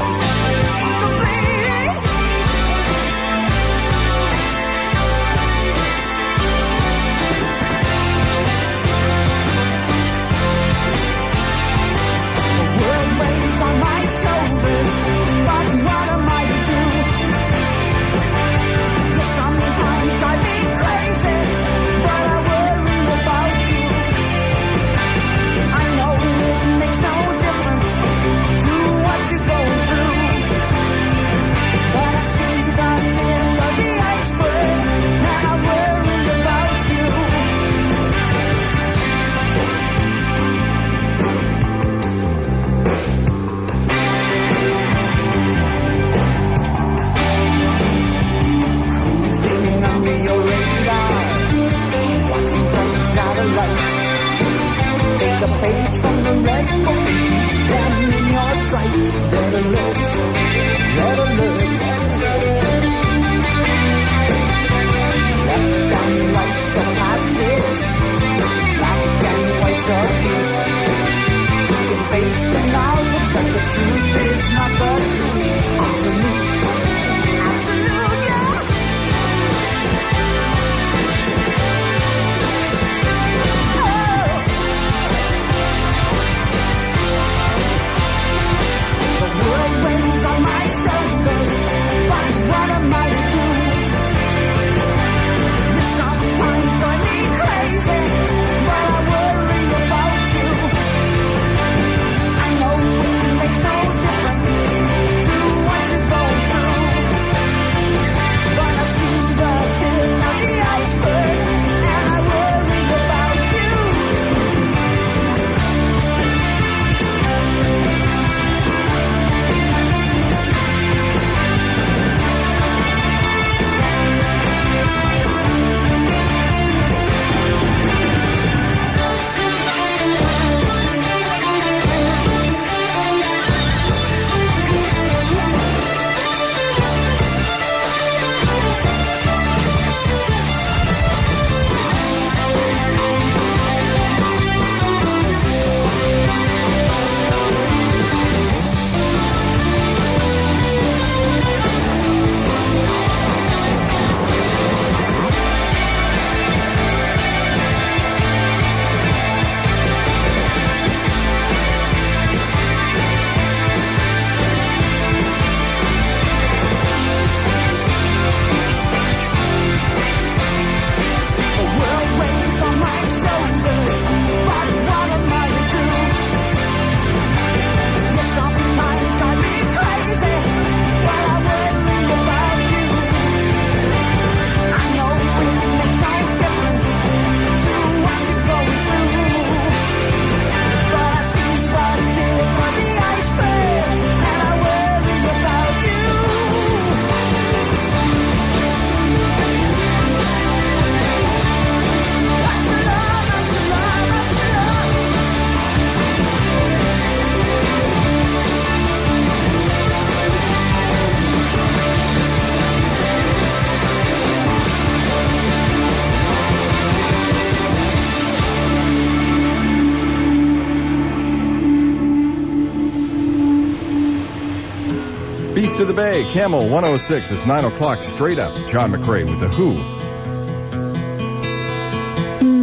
Speaker 1: East of the Bay, KMEL 106. It's 9 o'clock straight up. John McRae with The Who.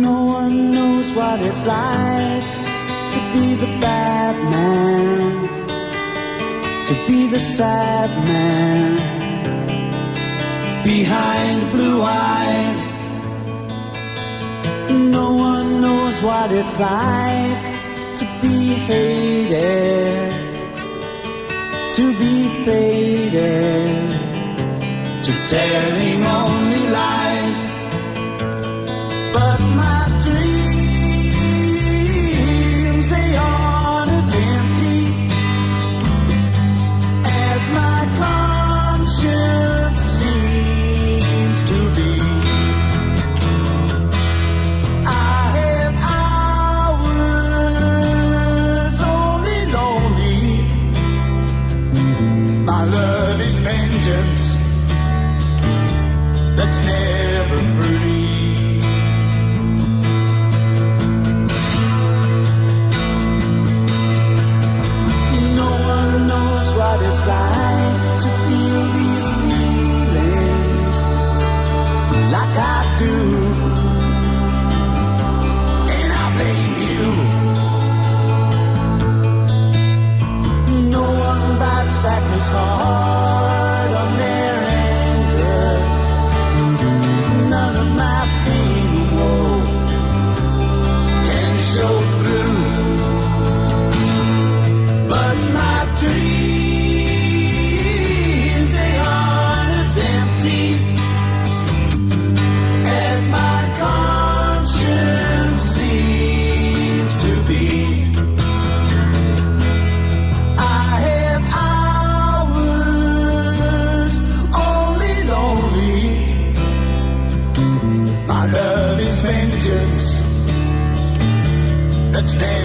Speaker 16: No one knows what it's like to be the bad man, to be the sad man behind blue eyes. No one knows what it's like to be hated, to be faded, to telling only lies. But my dreams, they aren't as empty as my conscience seems to be.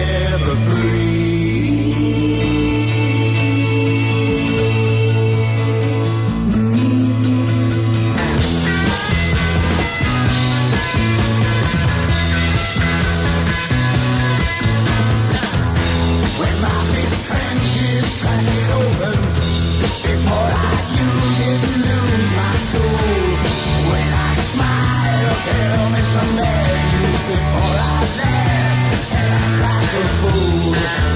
Speaker 4: ever free. When my fist clenches, crack it open. Before I use it, lose my cool. When I smile, tell me some bad news. Before I laugh and I cry for fool.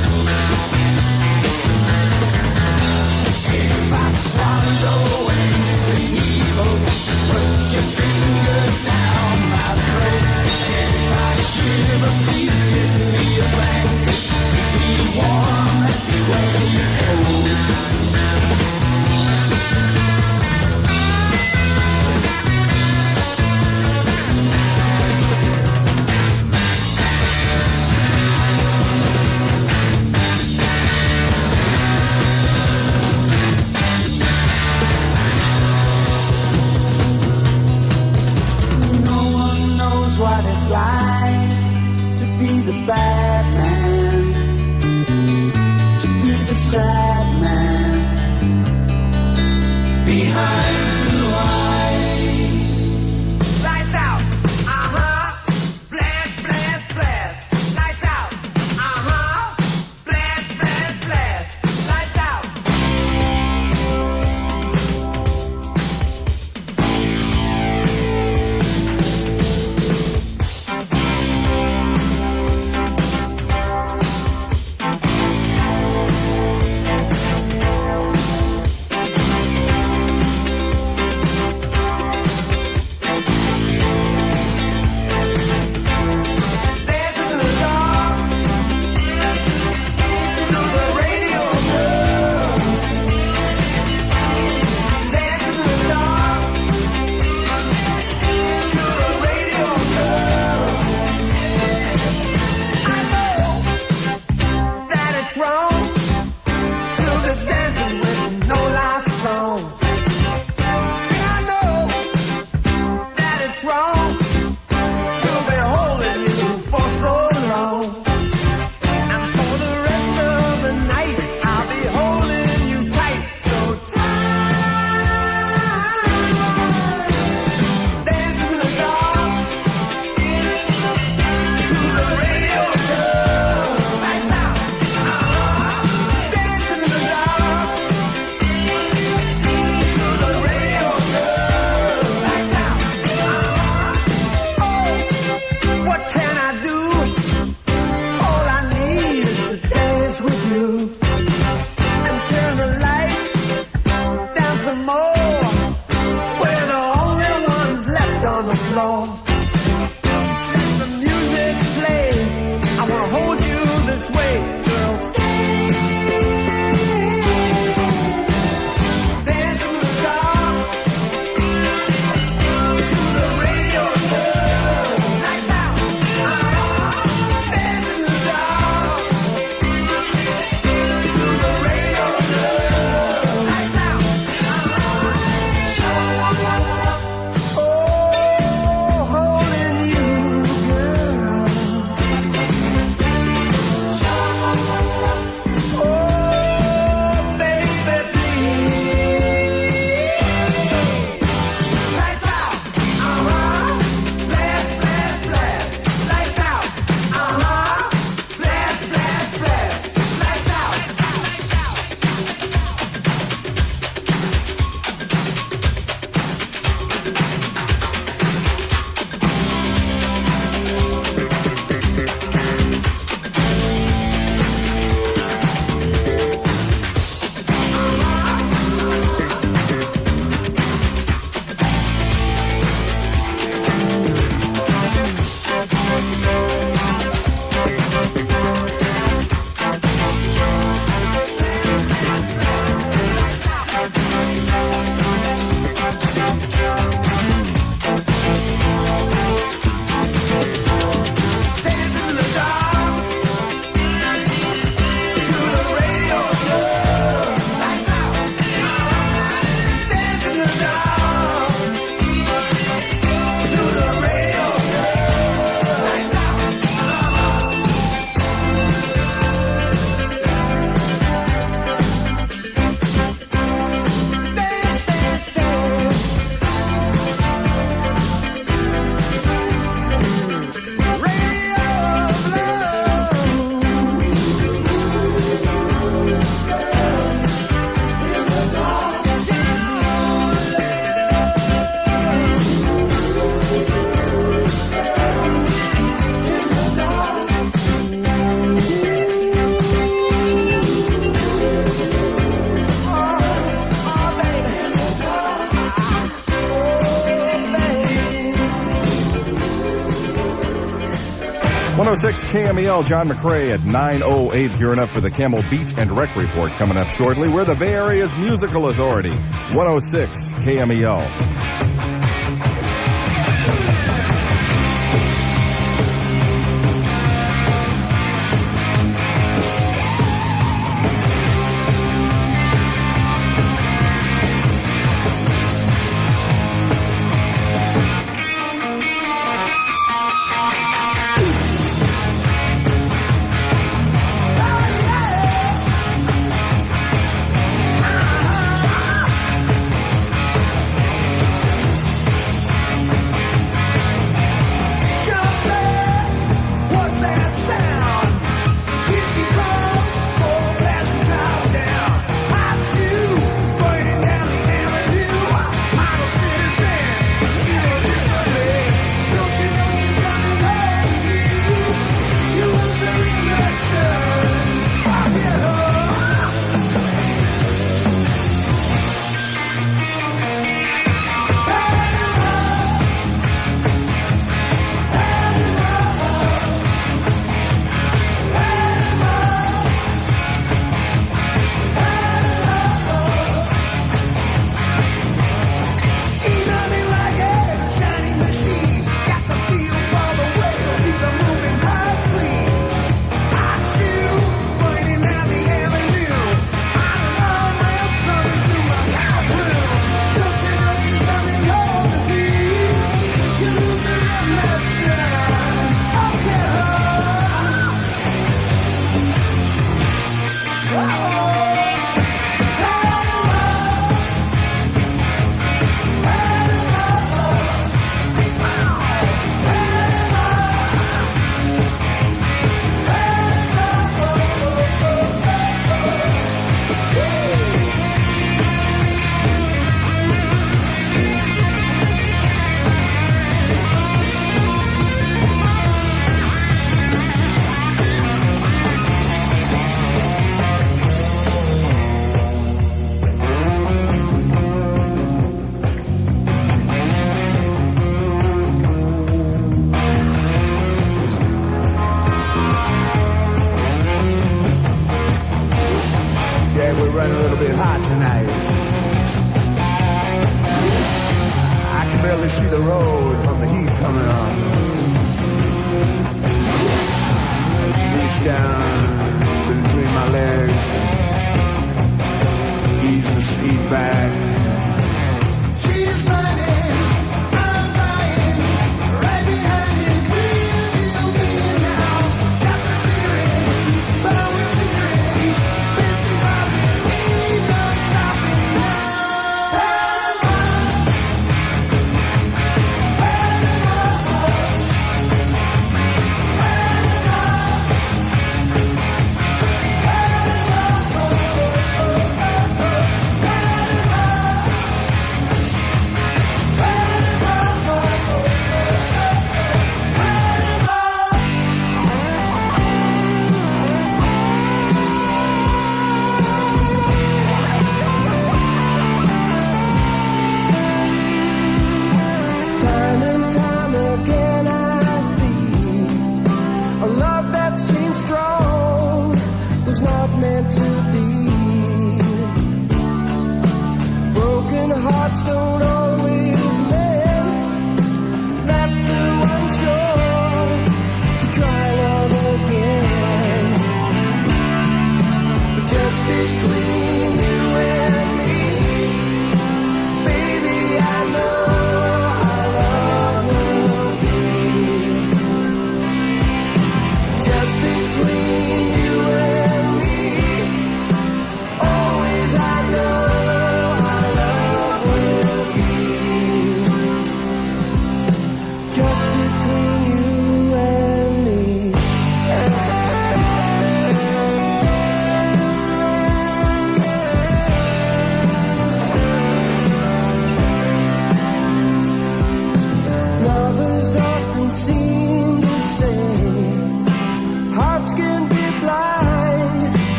Speaker 1: 106 KMEL, John McRae at 9:08, gearing up for the Camel Beach and Rec Report coming up shortly. We're the Bay Area's musical authority. 106 KMEL.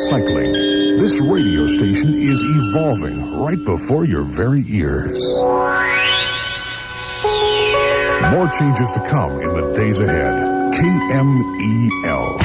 Speaker 6: cycling. This radio station is evolving right before your very ears. More changes to come in the days ahead. KMEL.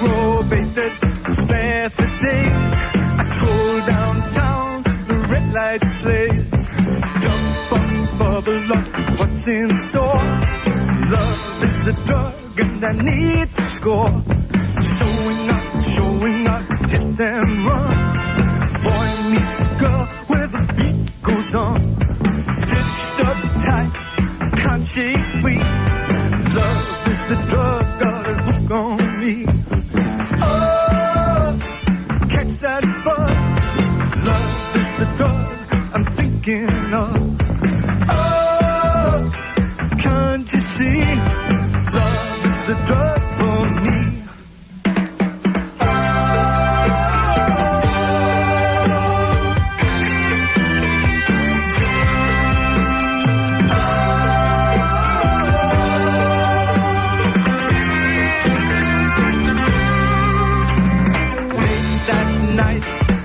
Speaker 4: Acrobat Love is the drug and I need to score. Showing up, hit and run. Boy meets girl where the beat goes on. Stitched up tight, can't shake free. Love is the drug, got a hook on me. Oh, catch that buzz. Love is the drug I'm thinking of. Oh, can't you see? Love is the drug for me.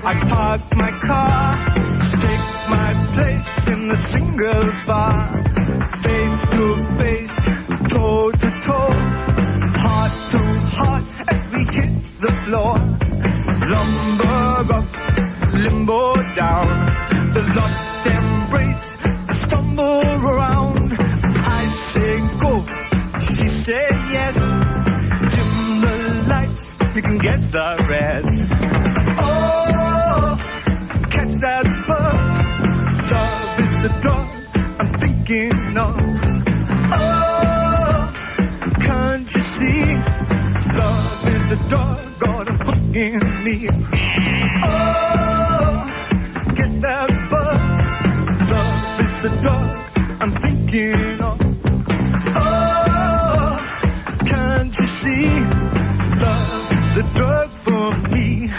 Speaker 4: I parked my car, staked my place in the singles bar. Face to face, toe to toe, heart to heart as we hit the floor. Lumber up, limbo down, the lost embrace, the stumble around. I say go, she say yes. Dim the lights, you can guess the rest. That buzz, love is the drug I'm thinking of. Oh, can't you see? Love is the drug, got a hook in me. Oh, get that buzz, love is the drug I'm thinking of. Oh, can't you see? Love is the drug for me.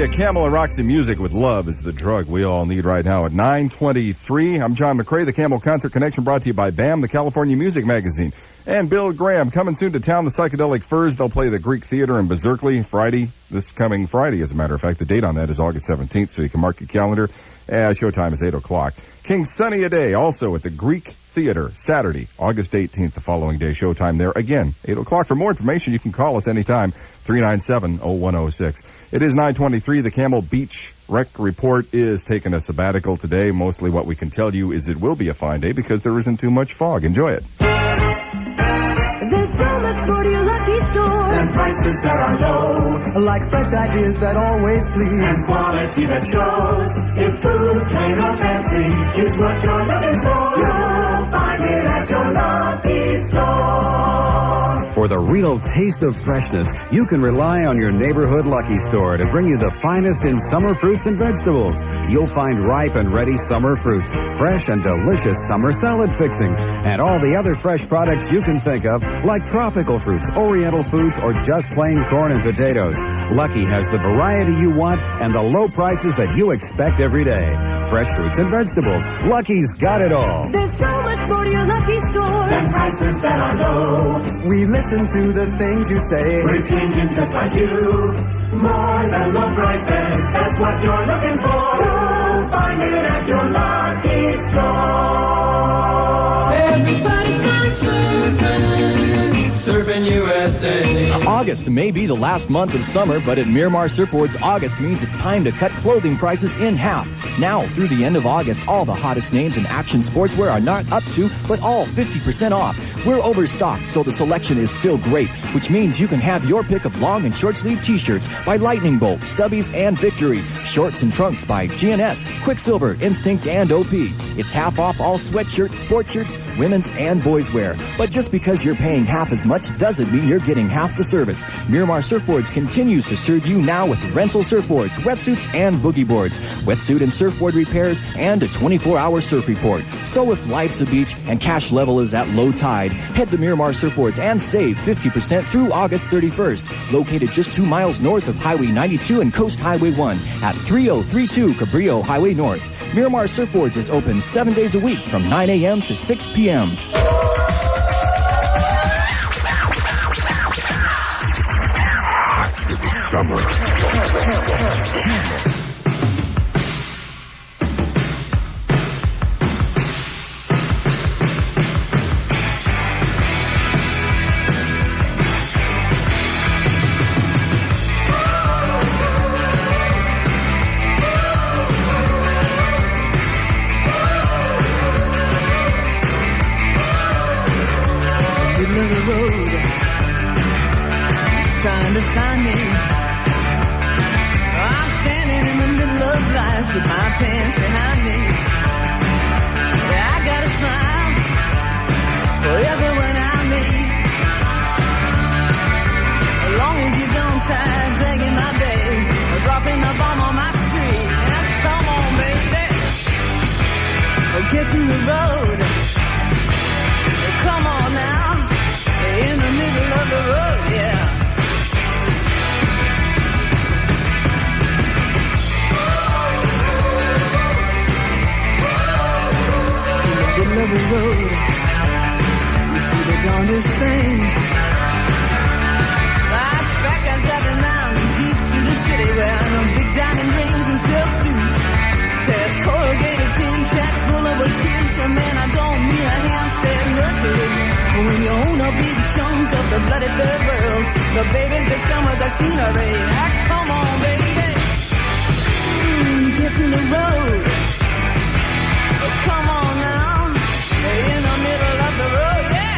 Speaker 1: KMEL and Roxy Music with Love is the drug we all need right now at 9:23. I'm John McCrae. The KMEL Concert Connection brought to you by BAM, the California Music Magazine. And Bill Graham coming soon to town, the Psychedelic Furs. They'll play the Greek Theater in Berkeley this coming Friday, as a matter of fact. The date on that is August 17th, so you can mark your calendar. Showtime is 8 o'clock. King Sunny Ade, also at the Greek Theater, Saturday, August 18th, the following day. Showtime there again, 8 o'clock. For more information, you can call us anytime, 397-0106. It is 9:23. The Camel Beach Rec Report is taking a sabbatical today. Mostly what we can tell you is it will be a fine day because there isn't too much fog. Enjoy it.
Speaker 4: There's so much more to your lucky store. And prices that are low. Like fresh ideas that always please. And quality that shows. If food, plain or fancy, is what you're looking for, you'll find it at your lucky store.
Speaker 17: For the real taste of freshness, you can rely on your neighborhood Lucky Store to bring you the finest in summer fruits and vegetables. You'll find ripe and ready summer fruits, fresh and delicious summer salad fixings, and all the other fresh products you can think of, like tropical fruits, oriental foods, or just plain corn and potatoes. Lucky has the variety you want and the low prices that you expect every day. Fresh fruits and vegetables. Lucky's got it all.
Speaker 4: There's so much more to your Lucky Store. And prices that are low. We listen to the things you say. We're changing just like you. More than low prices. That's what you're looking for. You'll find it at your Lucky Store.
Speaker 18: Everybody's gone surfing. Surfing USA.
Speaker 19: August may be the last month of summer, but at Miramar Surfboards, August means it's time to cut clothing prices in half. Now, through the end of August, all the hottest names in action sportswear are not up to, but all 50% off. We're overstocked, so the selection is still great, which means you can have your pick of long and short sleeve t-shirts by Lightning Bolt, Stubbies, and Victory. Shorts and trunks by GNS, Quicksilver, Instinct, and OP. It's half off all sweatshirts, sport shirts, women's and boys wear. But just because you're paying half as much doesn't mean you're getting half the service. surfboards. Miramar Surfboards continues to serve you now with rental surfboards, wetsuits, and boogie boards, wetsuit and surfboard repairs, and a 24-hour surf report. So if life's a beach and cash level is at low tide, head to Miramar Surfboards and save 50% through August 31st. Located just 2 miles north of Highway 92 and Coast Highway 1 at 3032 Cabrillo Highway North. Miramar Surfboards is open 7 days a week from 9 a.m. to 6 p.m.
Speaker 6: Summer.
Speaker 16: Trying to find me. I'm standing in the middle of life with my pants behind me. Yeah, I got a smile for everyone I meet. As long as you don't try taking my day or dropping the bomb on my street. Yeah, come on, baby. Oh, get in the road. Oh, come on now. In the middle of the road, yeah. Of the road, you see the darndest things. Like fat guys driving around in jeeps through the city wearing big diamond rings and silk suits. There's corrugated tin shacks full of kids. So man, I don't mean a Hampstead nursery. But when you own a big chunk of the bloody third world, the babies that come with the scenery. Ah, come on, baby. Get in the road. Oh, come on now. In the middle of the road, yeah.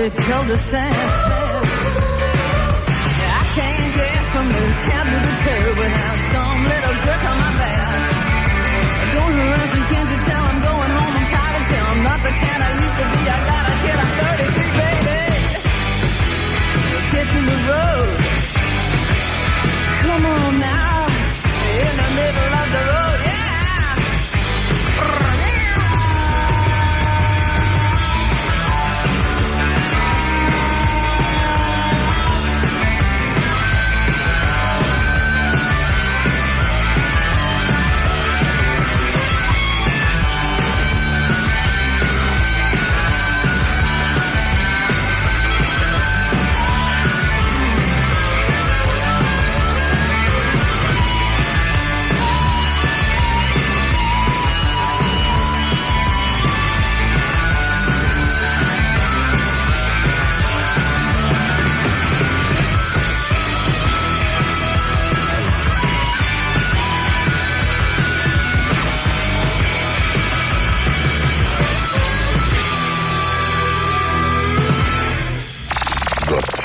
Speaker 16: Cul-de-sac. I can't get from the cab to the curb without some little jerk on my back. Don't harass me, can't you tell I'm going home? I'm tired as hell. I'm not the cat I used to be. I got a kid, I'm 33, baby. Get in the road. Come on now. In the middle of the road, yeah.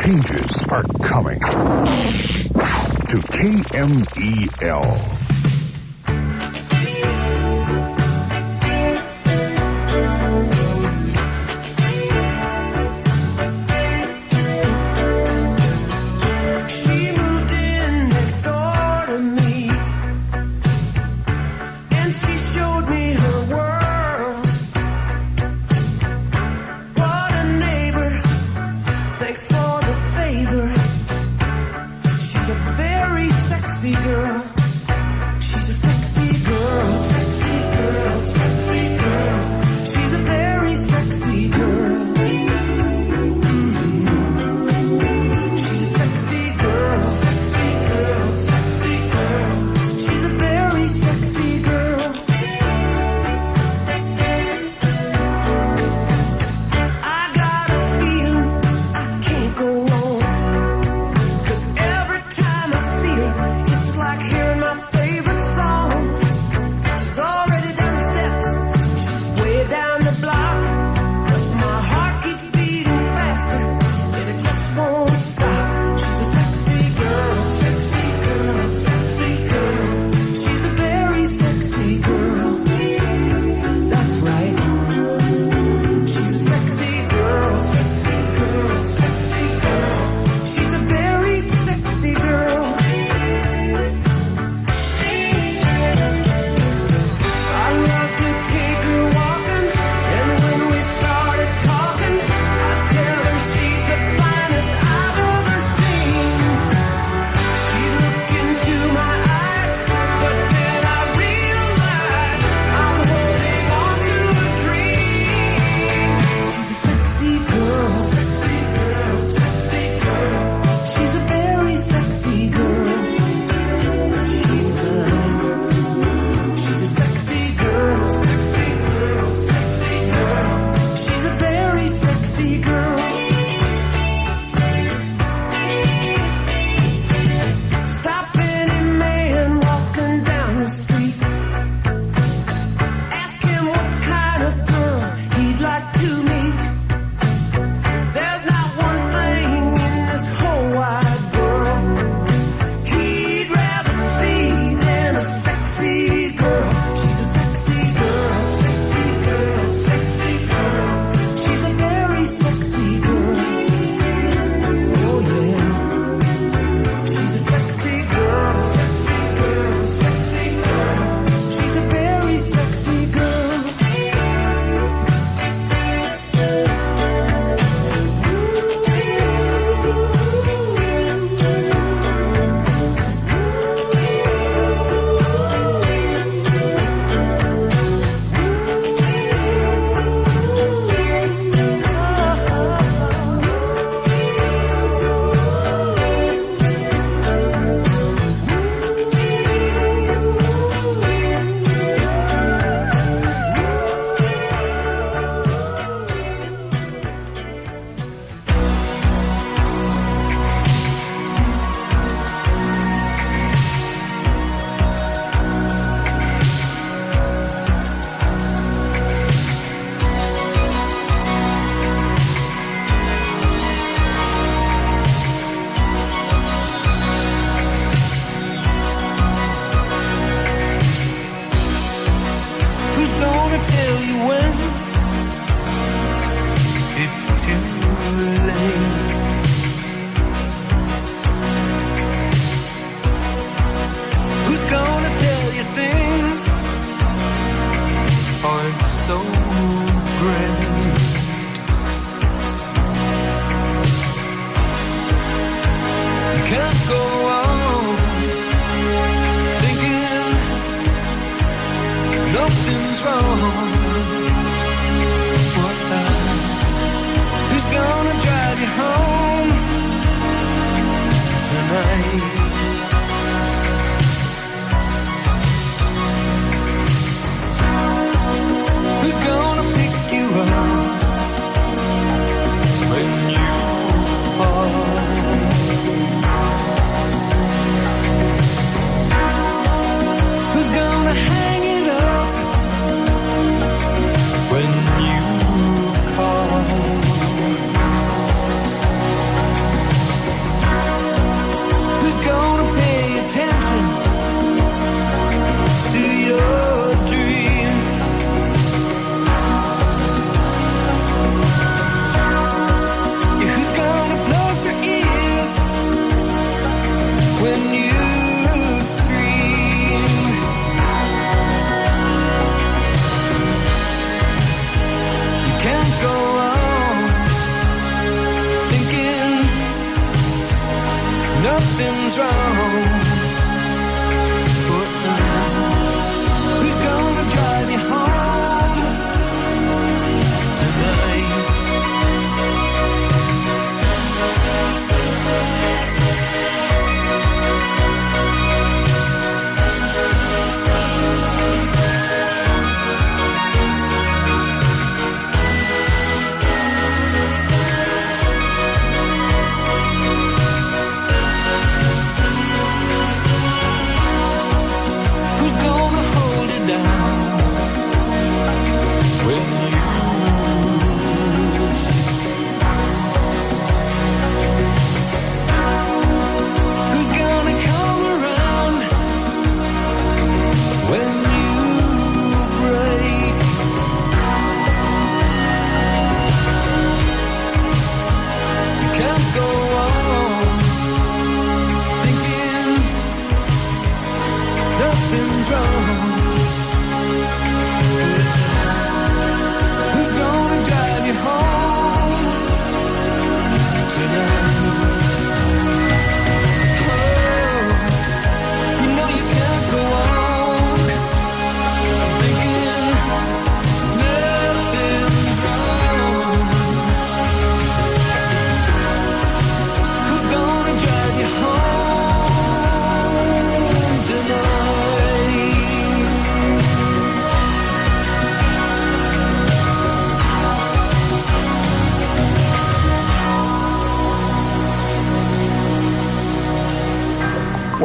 Speaker 6: Changes are coming to KMEL.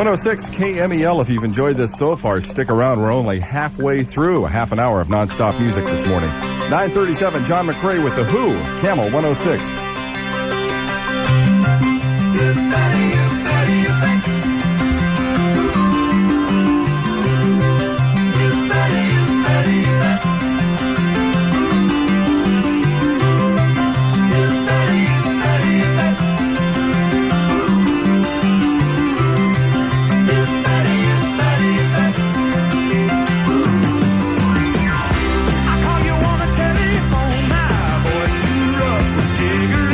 Speaker 1: 106 KMEL. If you've enjoyed this so far, stick around. We're only halfway through a half an hour of nonstop music this morning. 9:37, John McRae with The Who, Camel 106.
Speaker 18: I call you on the telephone, my voice too rough for cigarettes.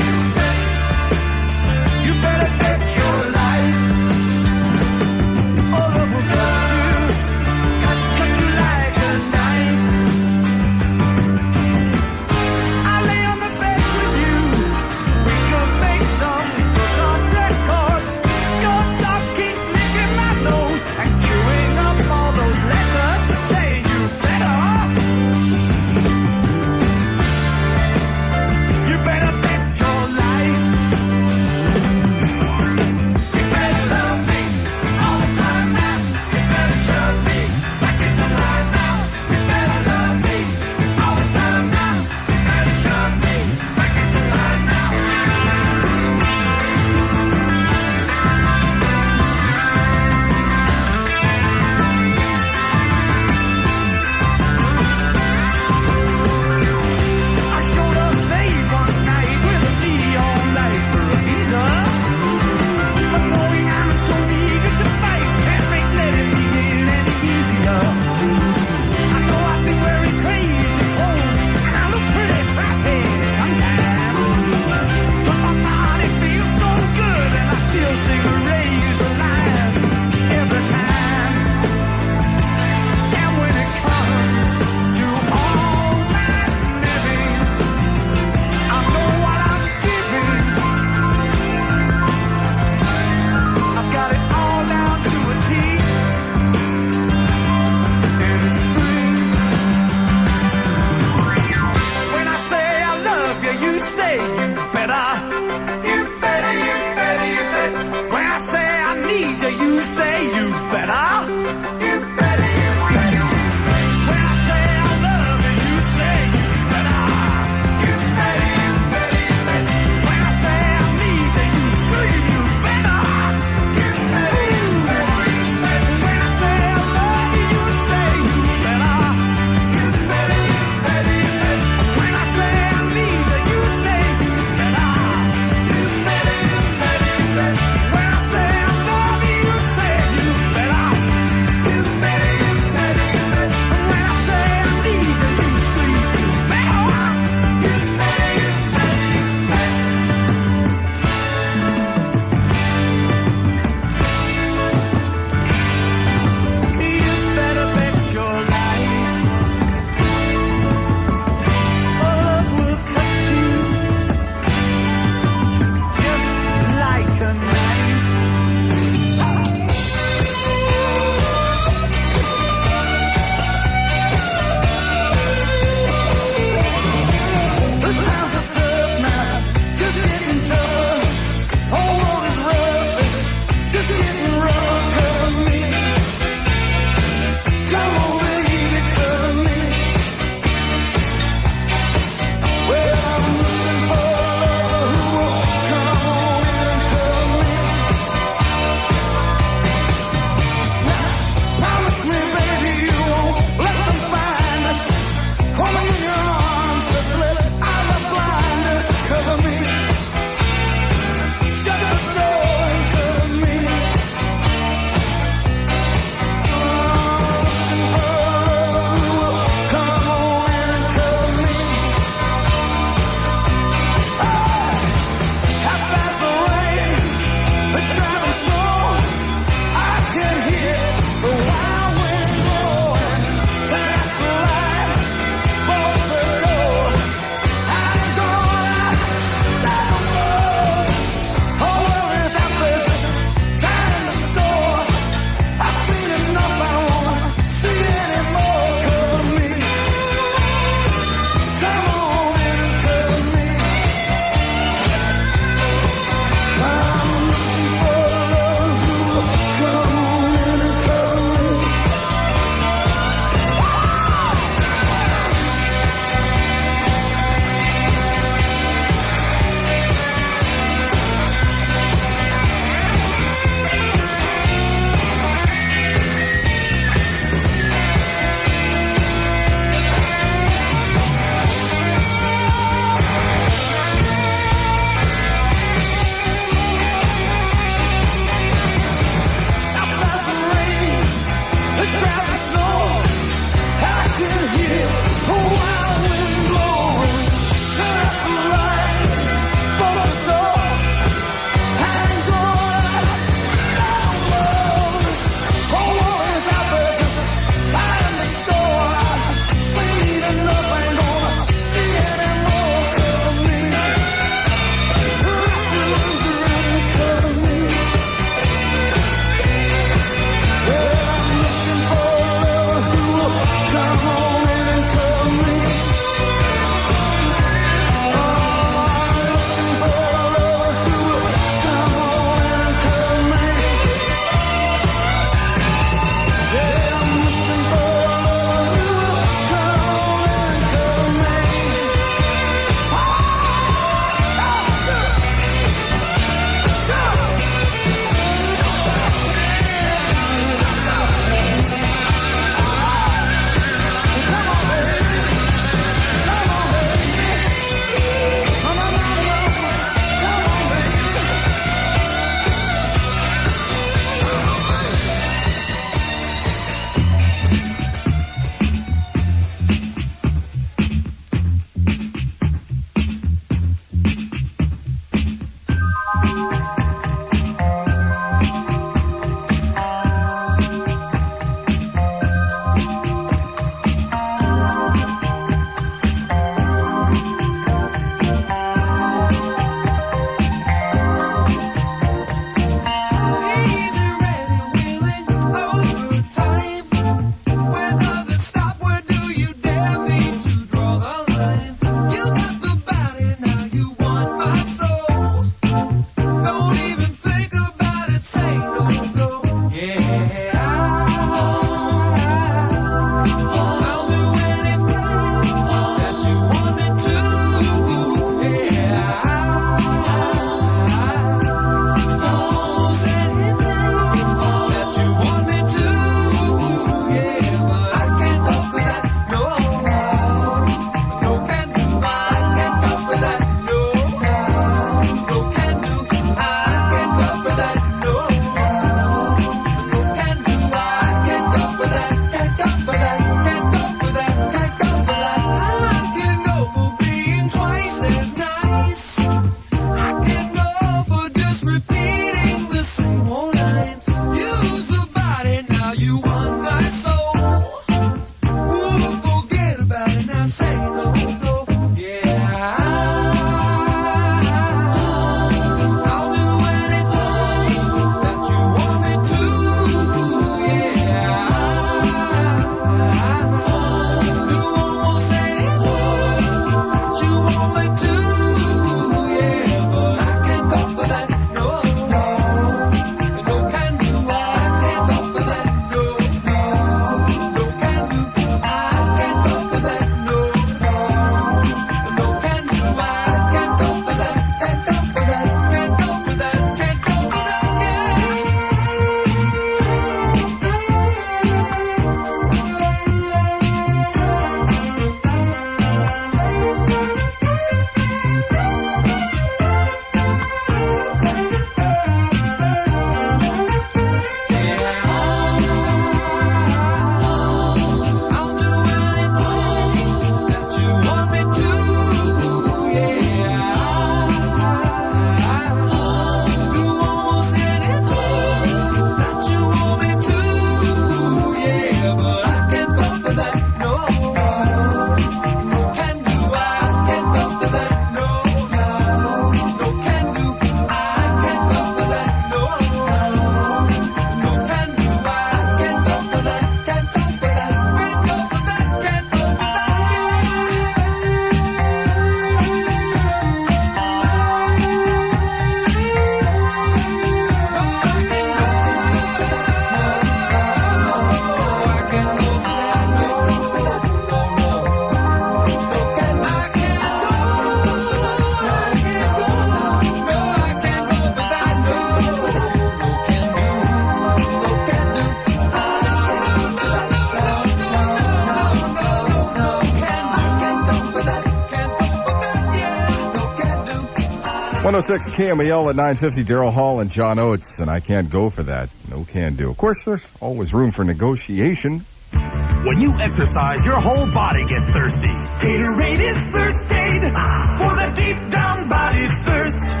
Speaker 1: 106 KMEL at 950, Darrell Hall and John Oates, and I can't go for that. No can do. Of course, there's always room for negotiation.
Speaker 11: When you exercise, your whole body gets thirsty.
Speaker 4: Gatorade is thirst aid for the deep down body thirst.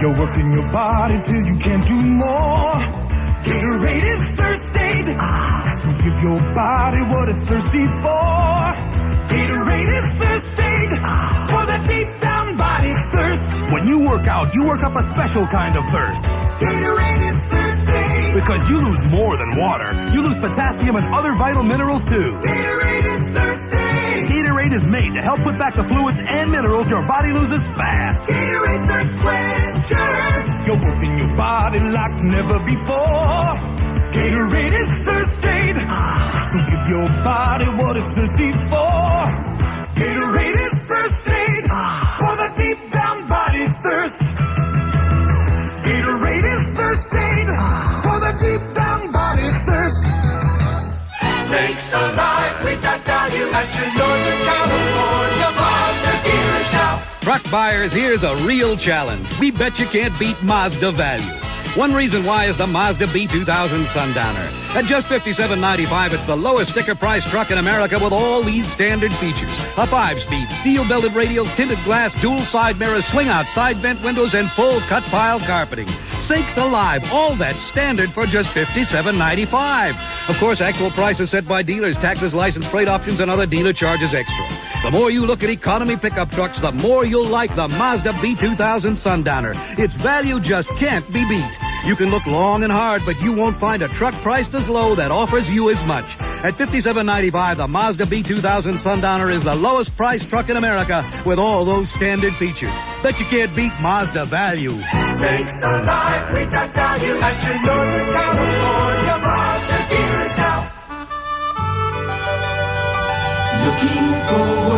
Speaker 4: You're working your body till you can't do more. Gatorade is thirst aid, so give your body what it's thirsty for. Gatorade is thirst aid for the deep down body thirst.
Speaker 11: When you work out, you work up a special kind of thirst.
Speaker 4: Gatorade is thirst aid.
Speaker 11: Because you lose more than water. You lose potassium and other vital minerals, too.
Speaker 4: Gatorade is thirst aid.
Speaker 11: Gatorade is made to help put back the fluids and minerals your body loses fast.
Speaker 4: Gatorade thirst quencher. You're working your body like never before. Gatorade is thirst aid. So give your body what it's thirsty for. Gatorade is thirst aid for the deep down body thirst. Gatorade is thirst aid for the deep down body thirst.
Speaker 18: Snakes alive, we got value at your Northern California Mazda dealers now.
Speaker 20: Truck buyers, here's a real challenge. We bet you can't beat Mazda value. One reason why is the Mazda B2000 Sundowner. At just $57.95, it's the lowest sticker price truck in America with all these standard features. A 5-speed, steel-belted radial, tinted glass, dual side mirrors, swing-out side vent windows, and full cut pile carpeting. Sakes alive, all that standard for just $57.95. Of course, actual prices set by dealers, taxes, license, freight options, and other dealer charges extra. The more you look at economy pickup trucks, the more you'll like the Mazda B2000 Sundowner. Its value just can't be beat. You can look long and hard, but you won't find a truck priced as low that offers you as much. At $57.95, the Mazda B2000 Sundowner is the lowest priced truck in America with all those standard features. Bet you can't beat Mazda value.
Speaker 18: Snakes alive, we got value at your Northern California Mazda dealers now. Looking forward.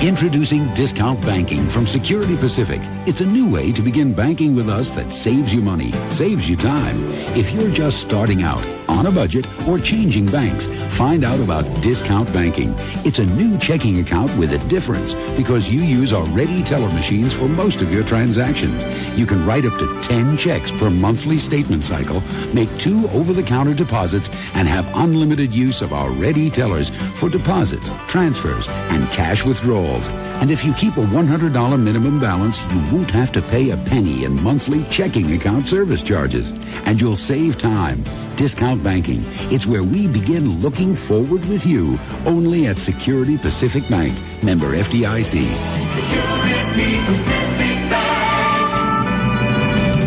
Speaker 21: Introducing discount banking from Security Pacific. It's a new way to begin banking with us that saves you money, saves you time. If you're just starting out, on a budget, or changing banks, find out about discount banking. It's a new checking account with a difference because you use our ready teller machines for most of your transactions. You can write up to 10 checks per monthly statement cycle, make 2 over-the-counter deposits, and have unlimited use of our ready tellers for deposits, transfers, and cash withdrawals. And if you keep a $100 minimum balance, you won't have to pay a penny in monthly checking account service charges. And you'll save time. Discount banking. It's where we begin looking forward with you. Only at Security Pacific Bank. Member FDIC.
Speaker 18: Security Pacific Bank.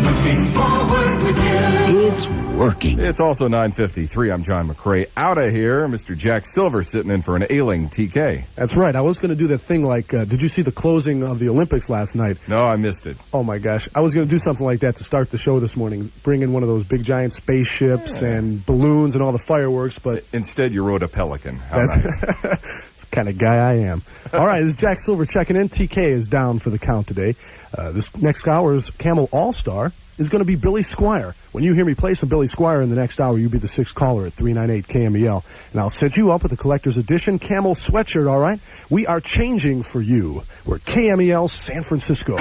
Speaker 18: Looking forward with you.
Speaker 21: It's working.
Speaker 1: It's also 9:53. I'm John McCrae. Out of here, Mr. Jack Silver sitting in for an ailing TK.
Speaker 22: That's right. I was going to do that thing like, did you see the closing of the Olympics last night?
Speaker 1: No, I missed it.
Speaker 22: Oh, my gosh. I was going to do something like that to start the show this morning. Bring in one of those big giant spaceships and balloons and all the fireworks, but...
Speaker 1: Instead, you rode a Pelican. How
Speaker 22: That's
Speaker 1: nice.
Speaker 22: That's the kind of guy I am. All right, this is Jack Silver checking in. TK is down for the count today. This next hour's KMEL All-Star is going to be Billy Squire. When you hear me play some Billy Squire in the next hour, you'll be the 6th caller at 398 KMEL. And I'll set you up with the Collector's Edition Camel sweatshirt, all right? We are changing for you. We're KMEL San Francisco.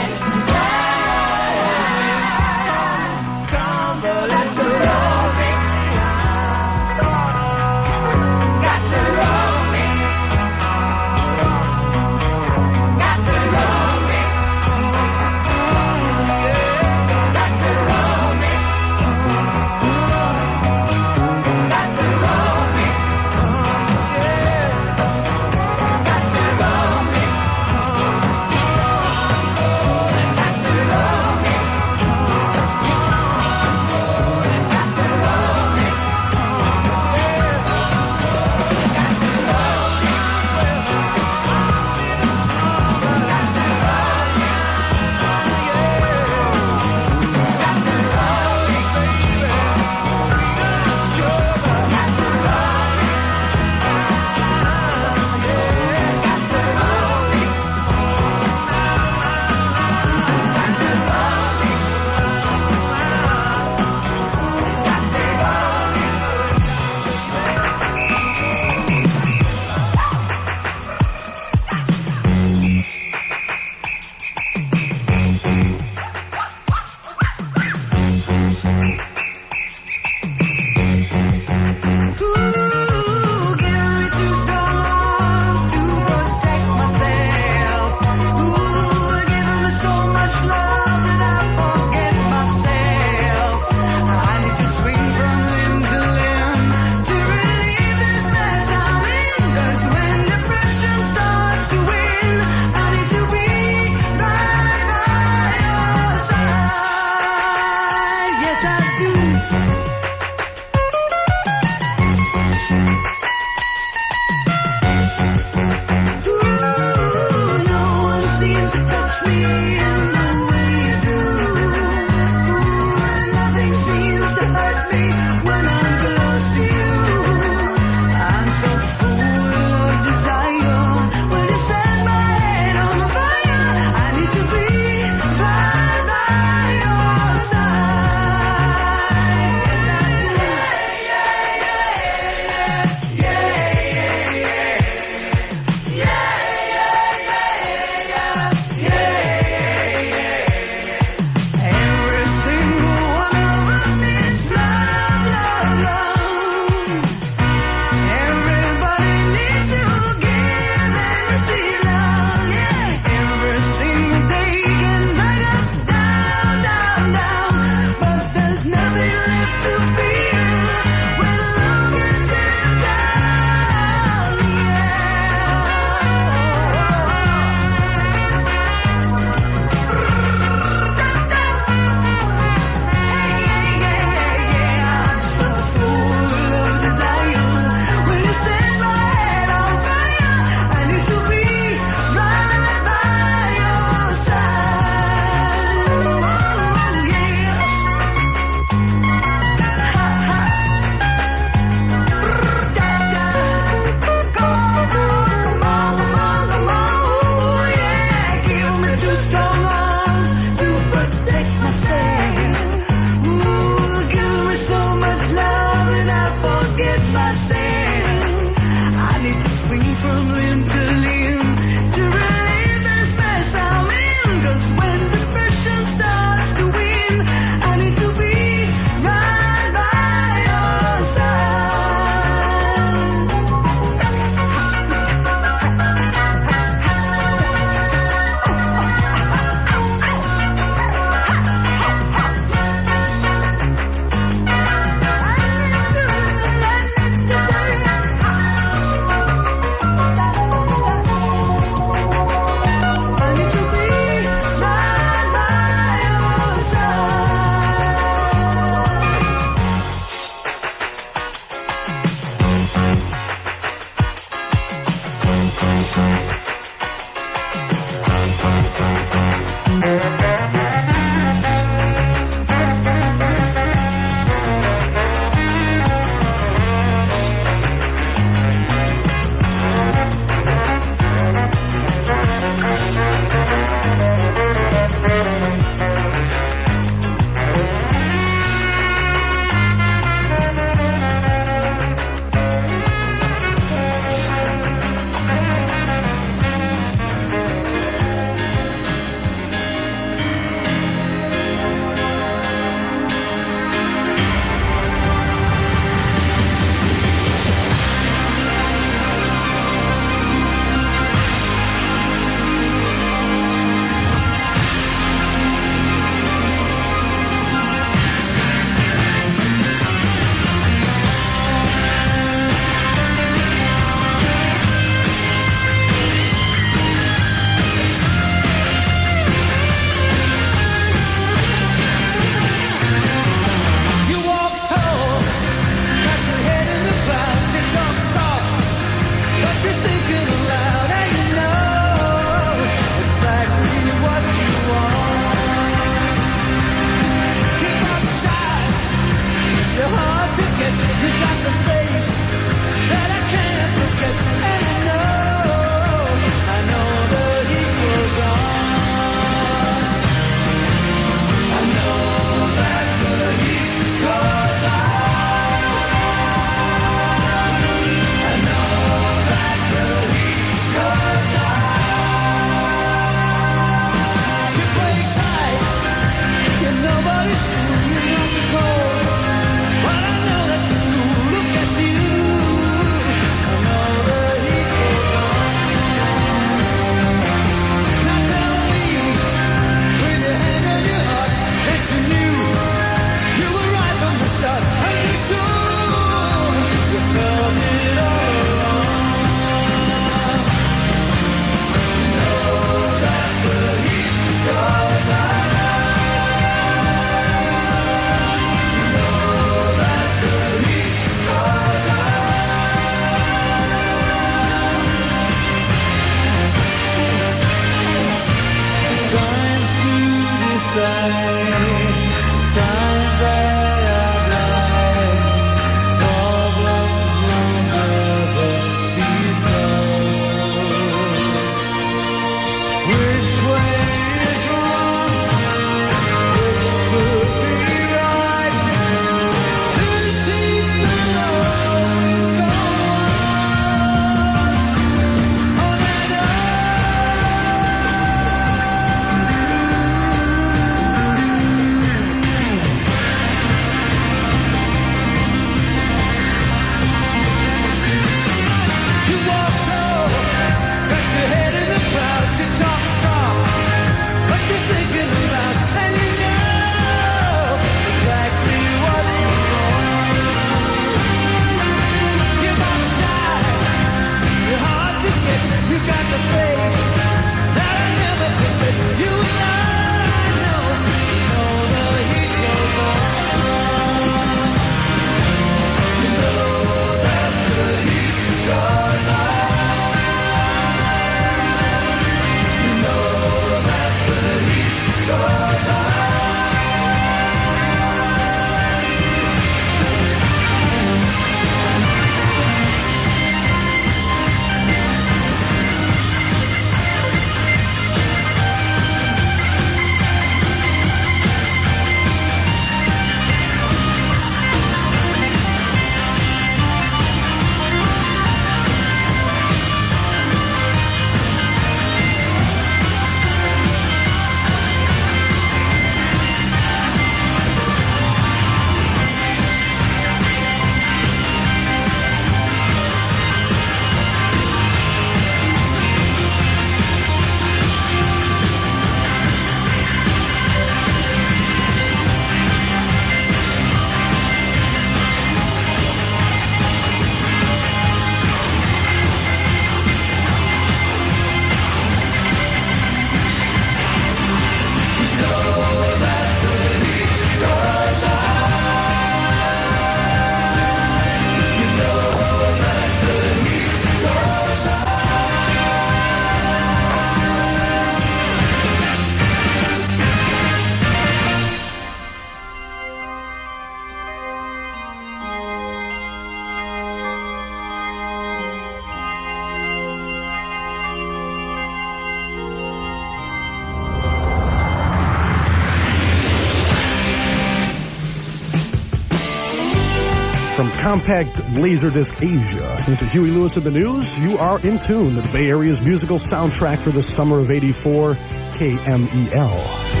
Speaker 22: Compact Laserdisc Asia into Huey Lewis in the News. You are in tune to the Bay Area's musical soundtrack for the summer of '84, KMEL.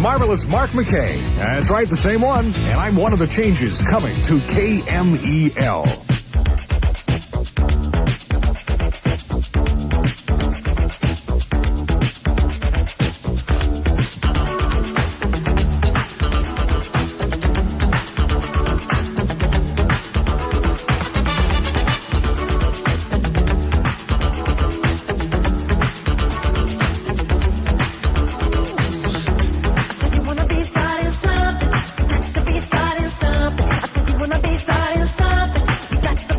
Speaker 6: Marvelous Mark McKay. That's right, the same one. And I'm one of the changes coming to KMEL.
Speaker 4: Starting something. I said you wanna be starting something. You got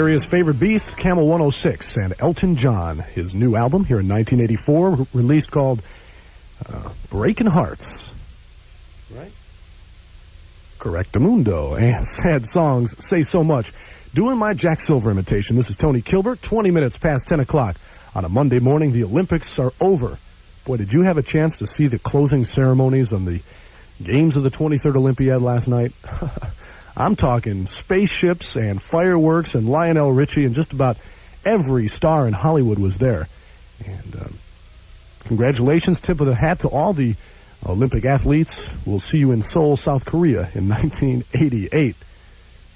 Speaker 22: Area's favorite beast, Camel 106, and Elton John, his new album here in 1984, released called Breaking Hearts. Right? Correctamundo. And sad songs say so much. Doing my Jack Silver imitation, this is Tony Kilbert, 20 minutes past 10 o'clock. On a Monday morning, the Olympics are over. Boy, did you have a chance to see the closing ceremonies on the games of the 23rd Olympiad last night? I'm talking spaceships and fireworks and Lionel Richie, and just about every star in Hollywood was there. And congratulations, tip of the hat to all the Olympic athletes. We'll see you in Seoul, South Korea in 1988.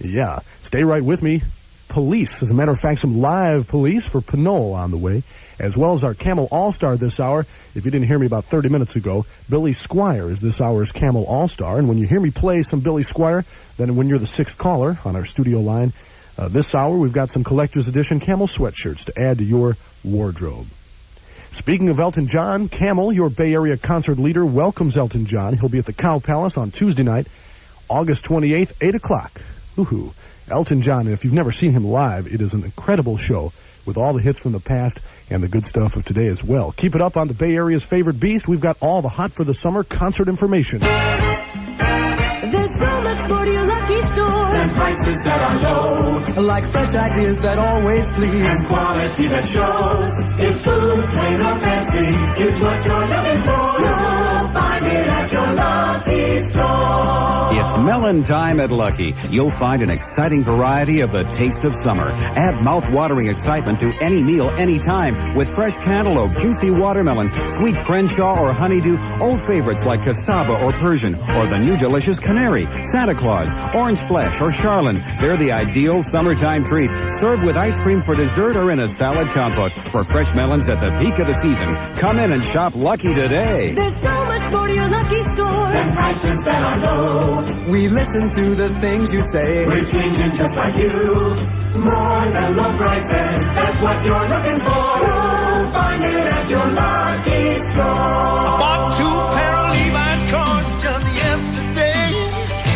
Speaker 22: Yeah, stay right with me. Police, as a matter of fact, some live police for Pinole on the way, as well as our Camel All-Star this hour. If you didn't hear me about 30 minutes ago, Billy Squire is this hour's Camel All-Star. And when you hear me play some Billy Squire, then when you're the sixth caller on our studio line, this hour we've got some collector's edition Camel sweatshirts to add to your wardrobe. Speaking of Elton John, Camel, your Bay Area concert leader, welcomes Elton John. He'll be at the Cow Palace on Tuesday night, August 28th, 8 o'clock. Woohoo. Elton John, and if you've never seen him live, it is an incredible show with all the hits from the past and the good stuff of today as well. Keep it up on the Bay Area's favorite beast. We've got all the hot for the summer concert information.
Speaker 4: There's so much more to your lucky store. And prices that are low. Like fresh ideas that always please. And quality that shows. If food, plain or fancy, is what you're looking for, you'll find it at your Lucky Store.
Speaker 17: It's melon time at Lucky. You'll find an exciting variety of the taste of summer. Add mouth-watering excitement to any meal, anytime, with fresh cantaloupe, juicy watermelon, sweet Crenshaw or honeydew, old favorites like cassava or Persian, or the new delicious canary, Santa Claus, orange flesh, or Charlene. They're the ideal summertime treat, served with ice cream for dessert or in a salad compote. For fresh melons at the peak of the season, come in and shop Lucky today.
Speaker 4: There's so much more to your Lucky Store. And prices that are low. We listen to the things you say. We're changing just like you. More than low prices. That's what you're looking for. You'll find it at your Lucky Store.
Speaker 18: I bought 2 pair of Levi's cards just yesterday.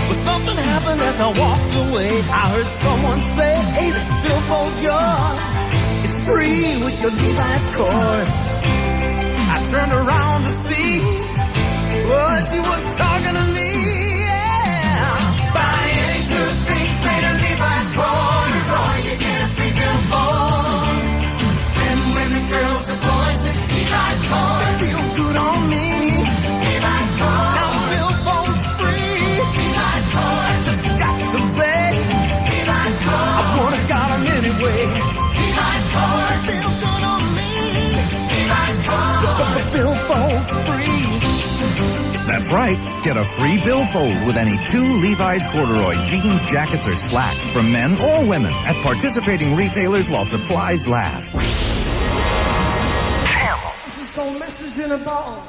Speaker 18: But something happened as I walked away. I heard someone say, hey, this billboard's yours. It's free with your Levi's cards. I turned around to see, well, she was talking to me. Buy any 2 things made of Levi's corduroy, you get a free billboard. Men, women, girls, and boys at Levi's cords. They feel good on me. Levi's cords. Now the billboard's free. Levi's cords. I just got to say, Levi's cords. I wanna got 'em anyway. Levi's cords. They feel good on me. Levi's cords. The billboard's free.
Speaker 2: That's right. Get a free billfold with any 2 Levi's corduroy jeans, jackets, or slacks from men or women at participating retailers while supplies last.
Speaker 18: Camel. This is so message in a ball.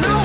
Speaker 4: No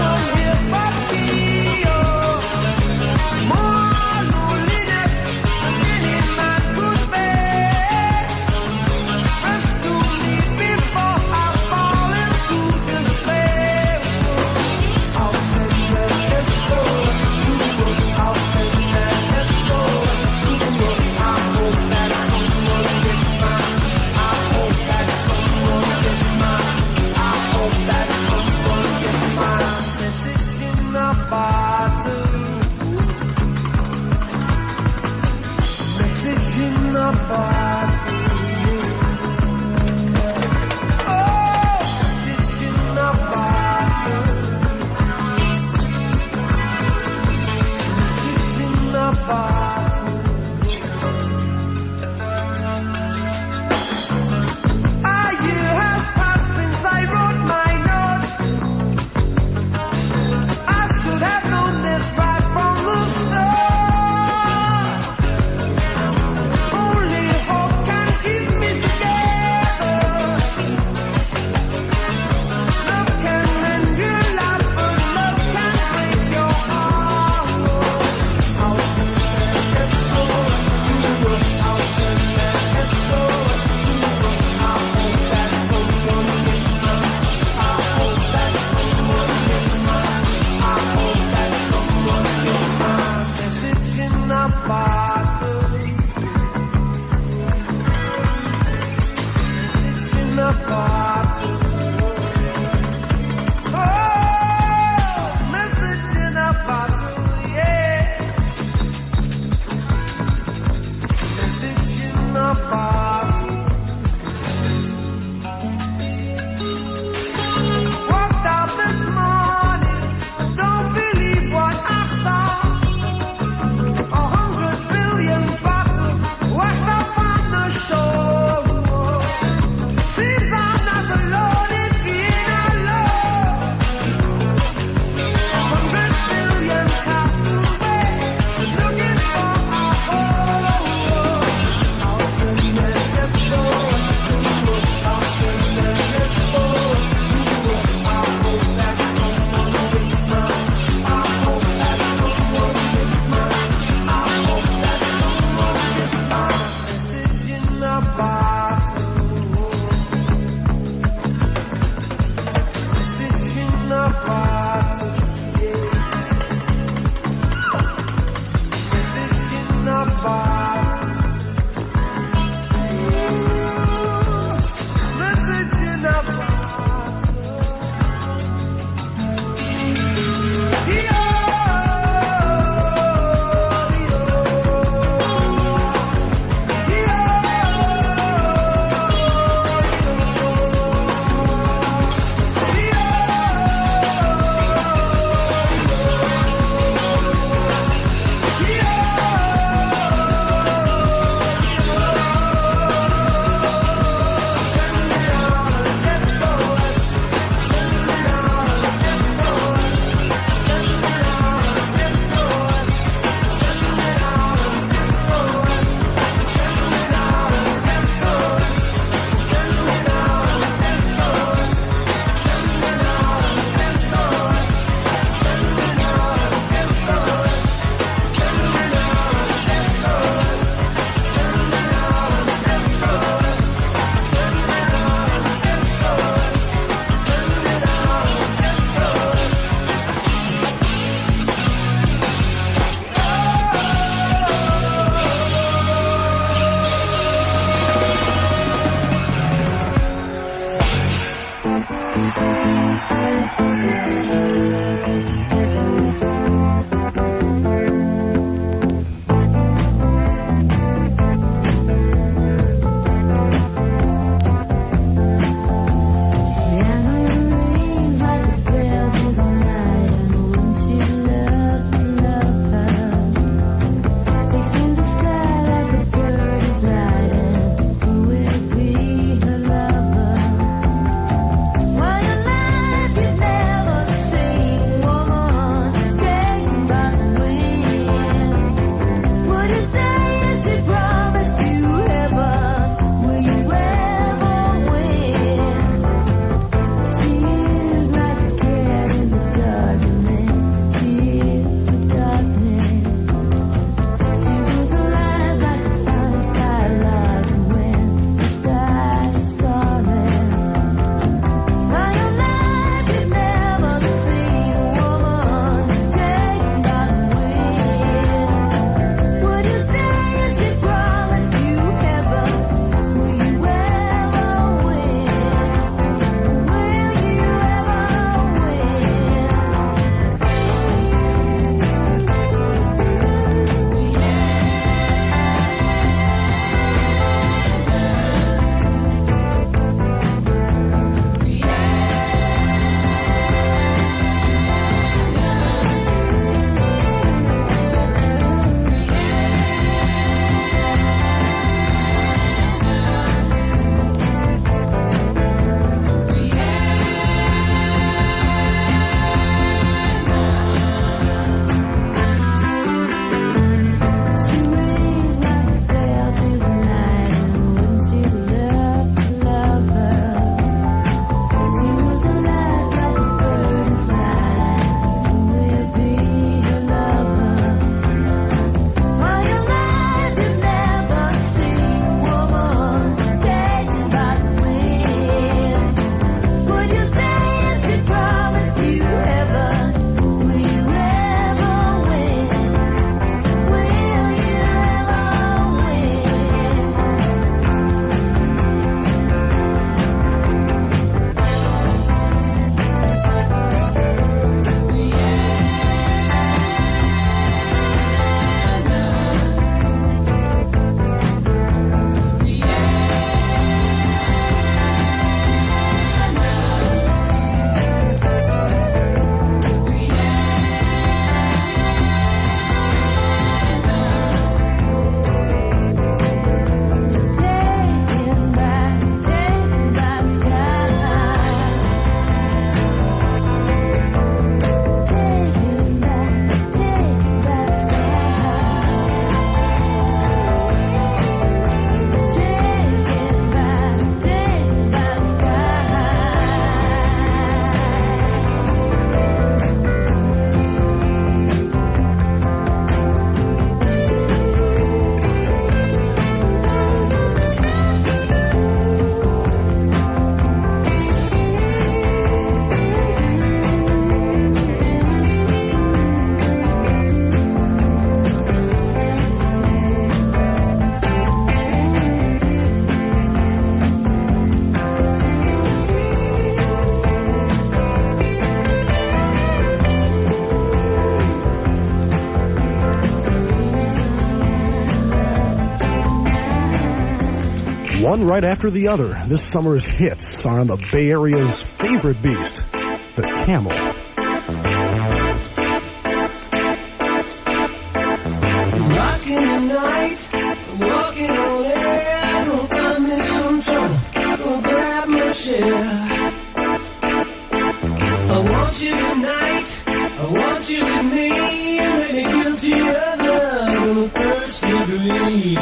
Speaker 22: One right after the other, this summer's hits are on the Bay Area's favorite beast, the camel.
Speaker 4: Rocking the night, walking on air, gonna find me some trouble, gonna grab my share. I want you tonight, I want you with me, and make me guilty of love in the first degree.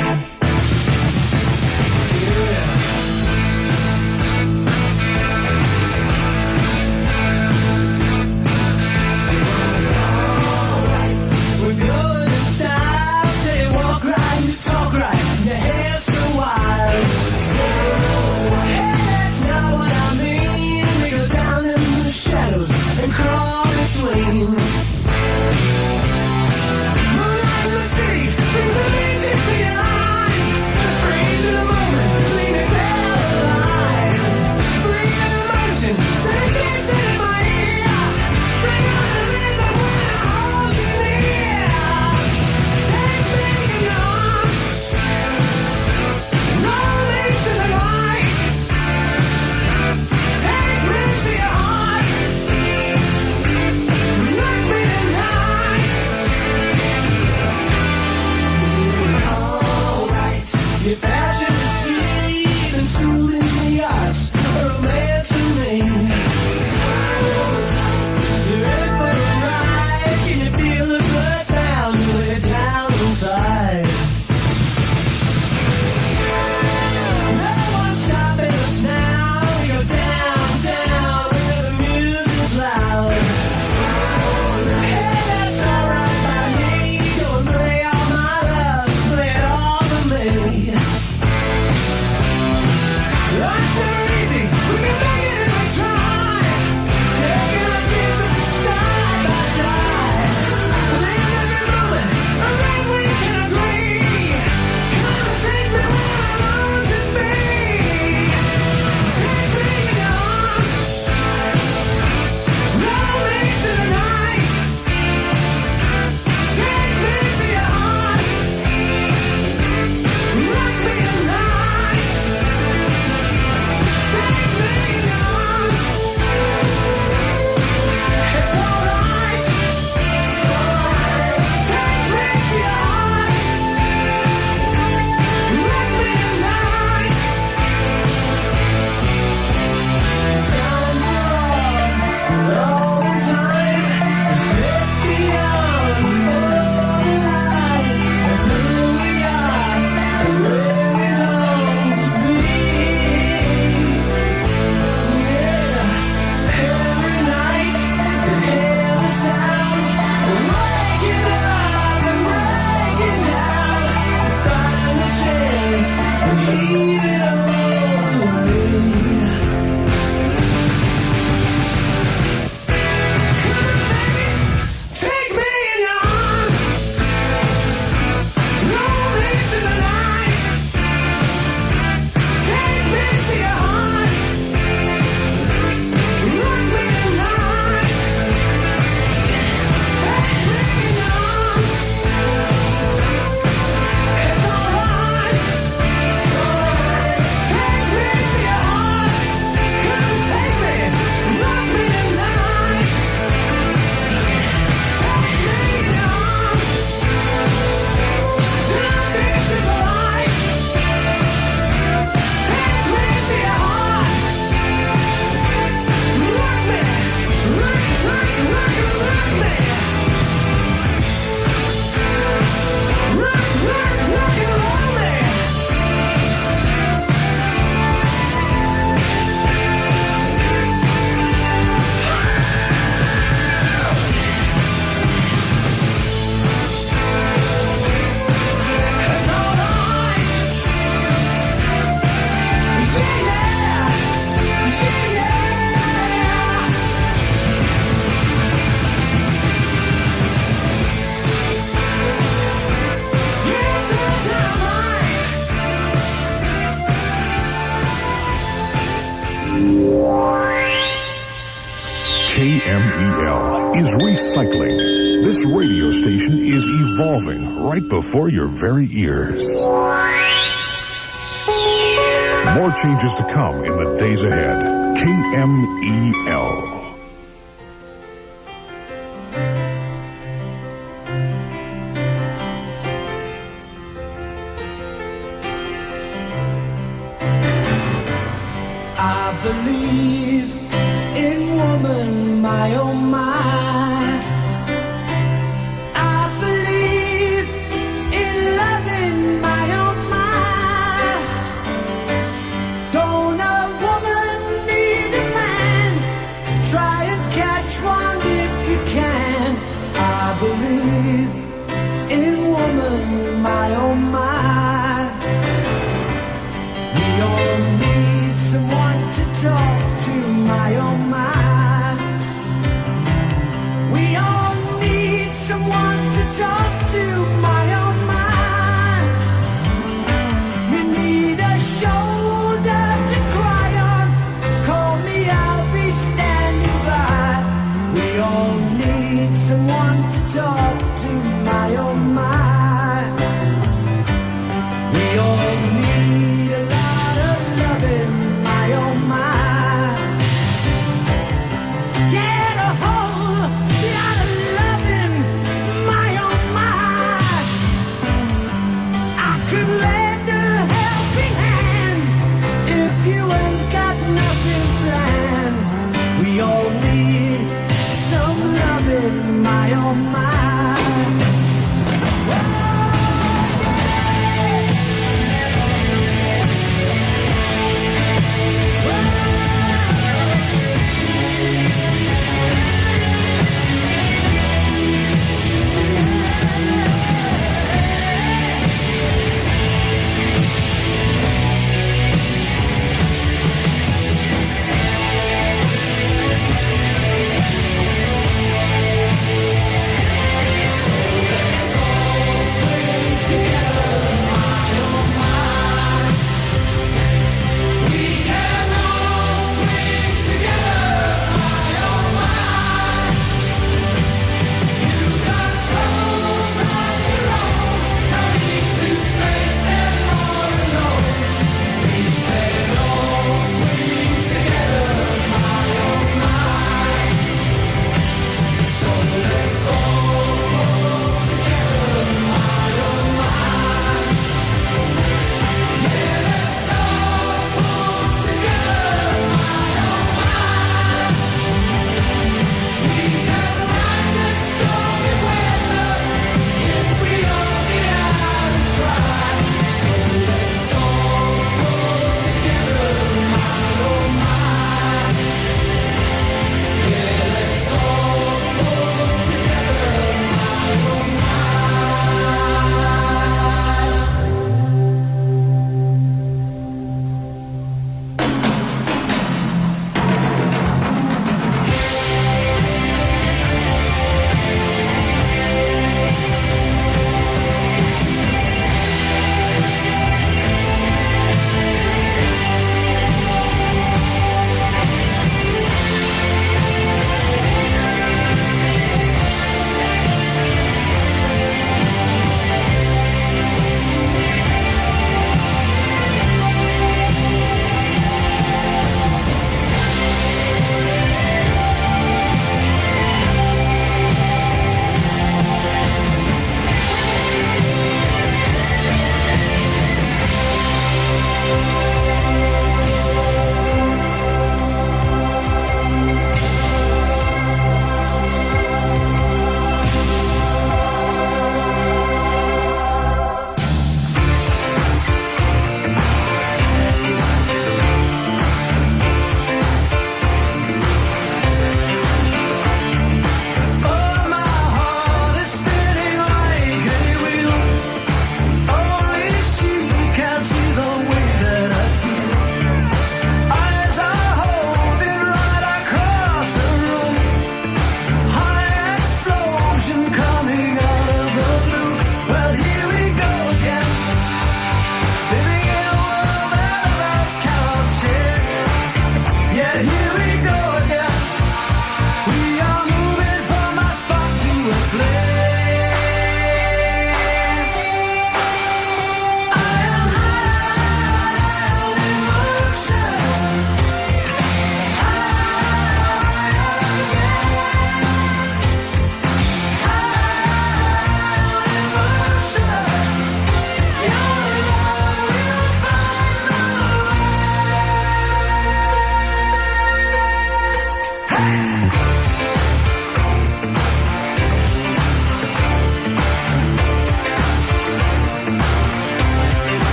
Speaker 6: KMEL is recycling. This radio station is evolving right before your very ears. More changes to come in the days ahead. KMEL.
Speaker 13: I believe in woman, my oh my. I believe in loving, my oh my. Don't a woman need a man? Try and catch one if you can. I believe in woman, my oh my. We all need someone to talk to, my oh my. We all need someone to talk to, my oh my. You need a shoulder to cry on. Call me, I'll be standing by. We all need someone to talk to, my oh my. We all need a lot of loving, my oh my. Get a whole lot of loving, my oh my. I could lend a helping hand if you ain't got nothing planned. We all need some loving, my oh my.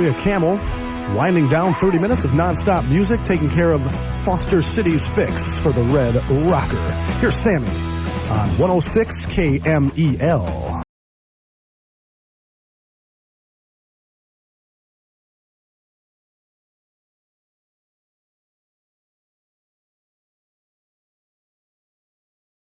Speaker 22: Julia Camel, winding down 30 minutes of nonstop music, taking care of Foster City's fix for the Red Rocker. Here's Sammy on 106 KMEL.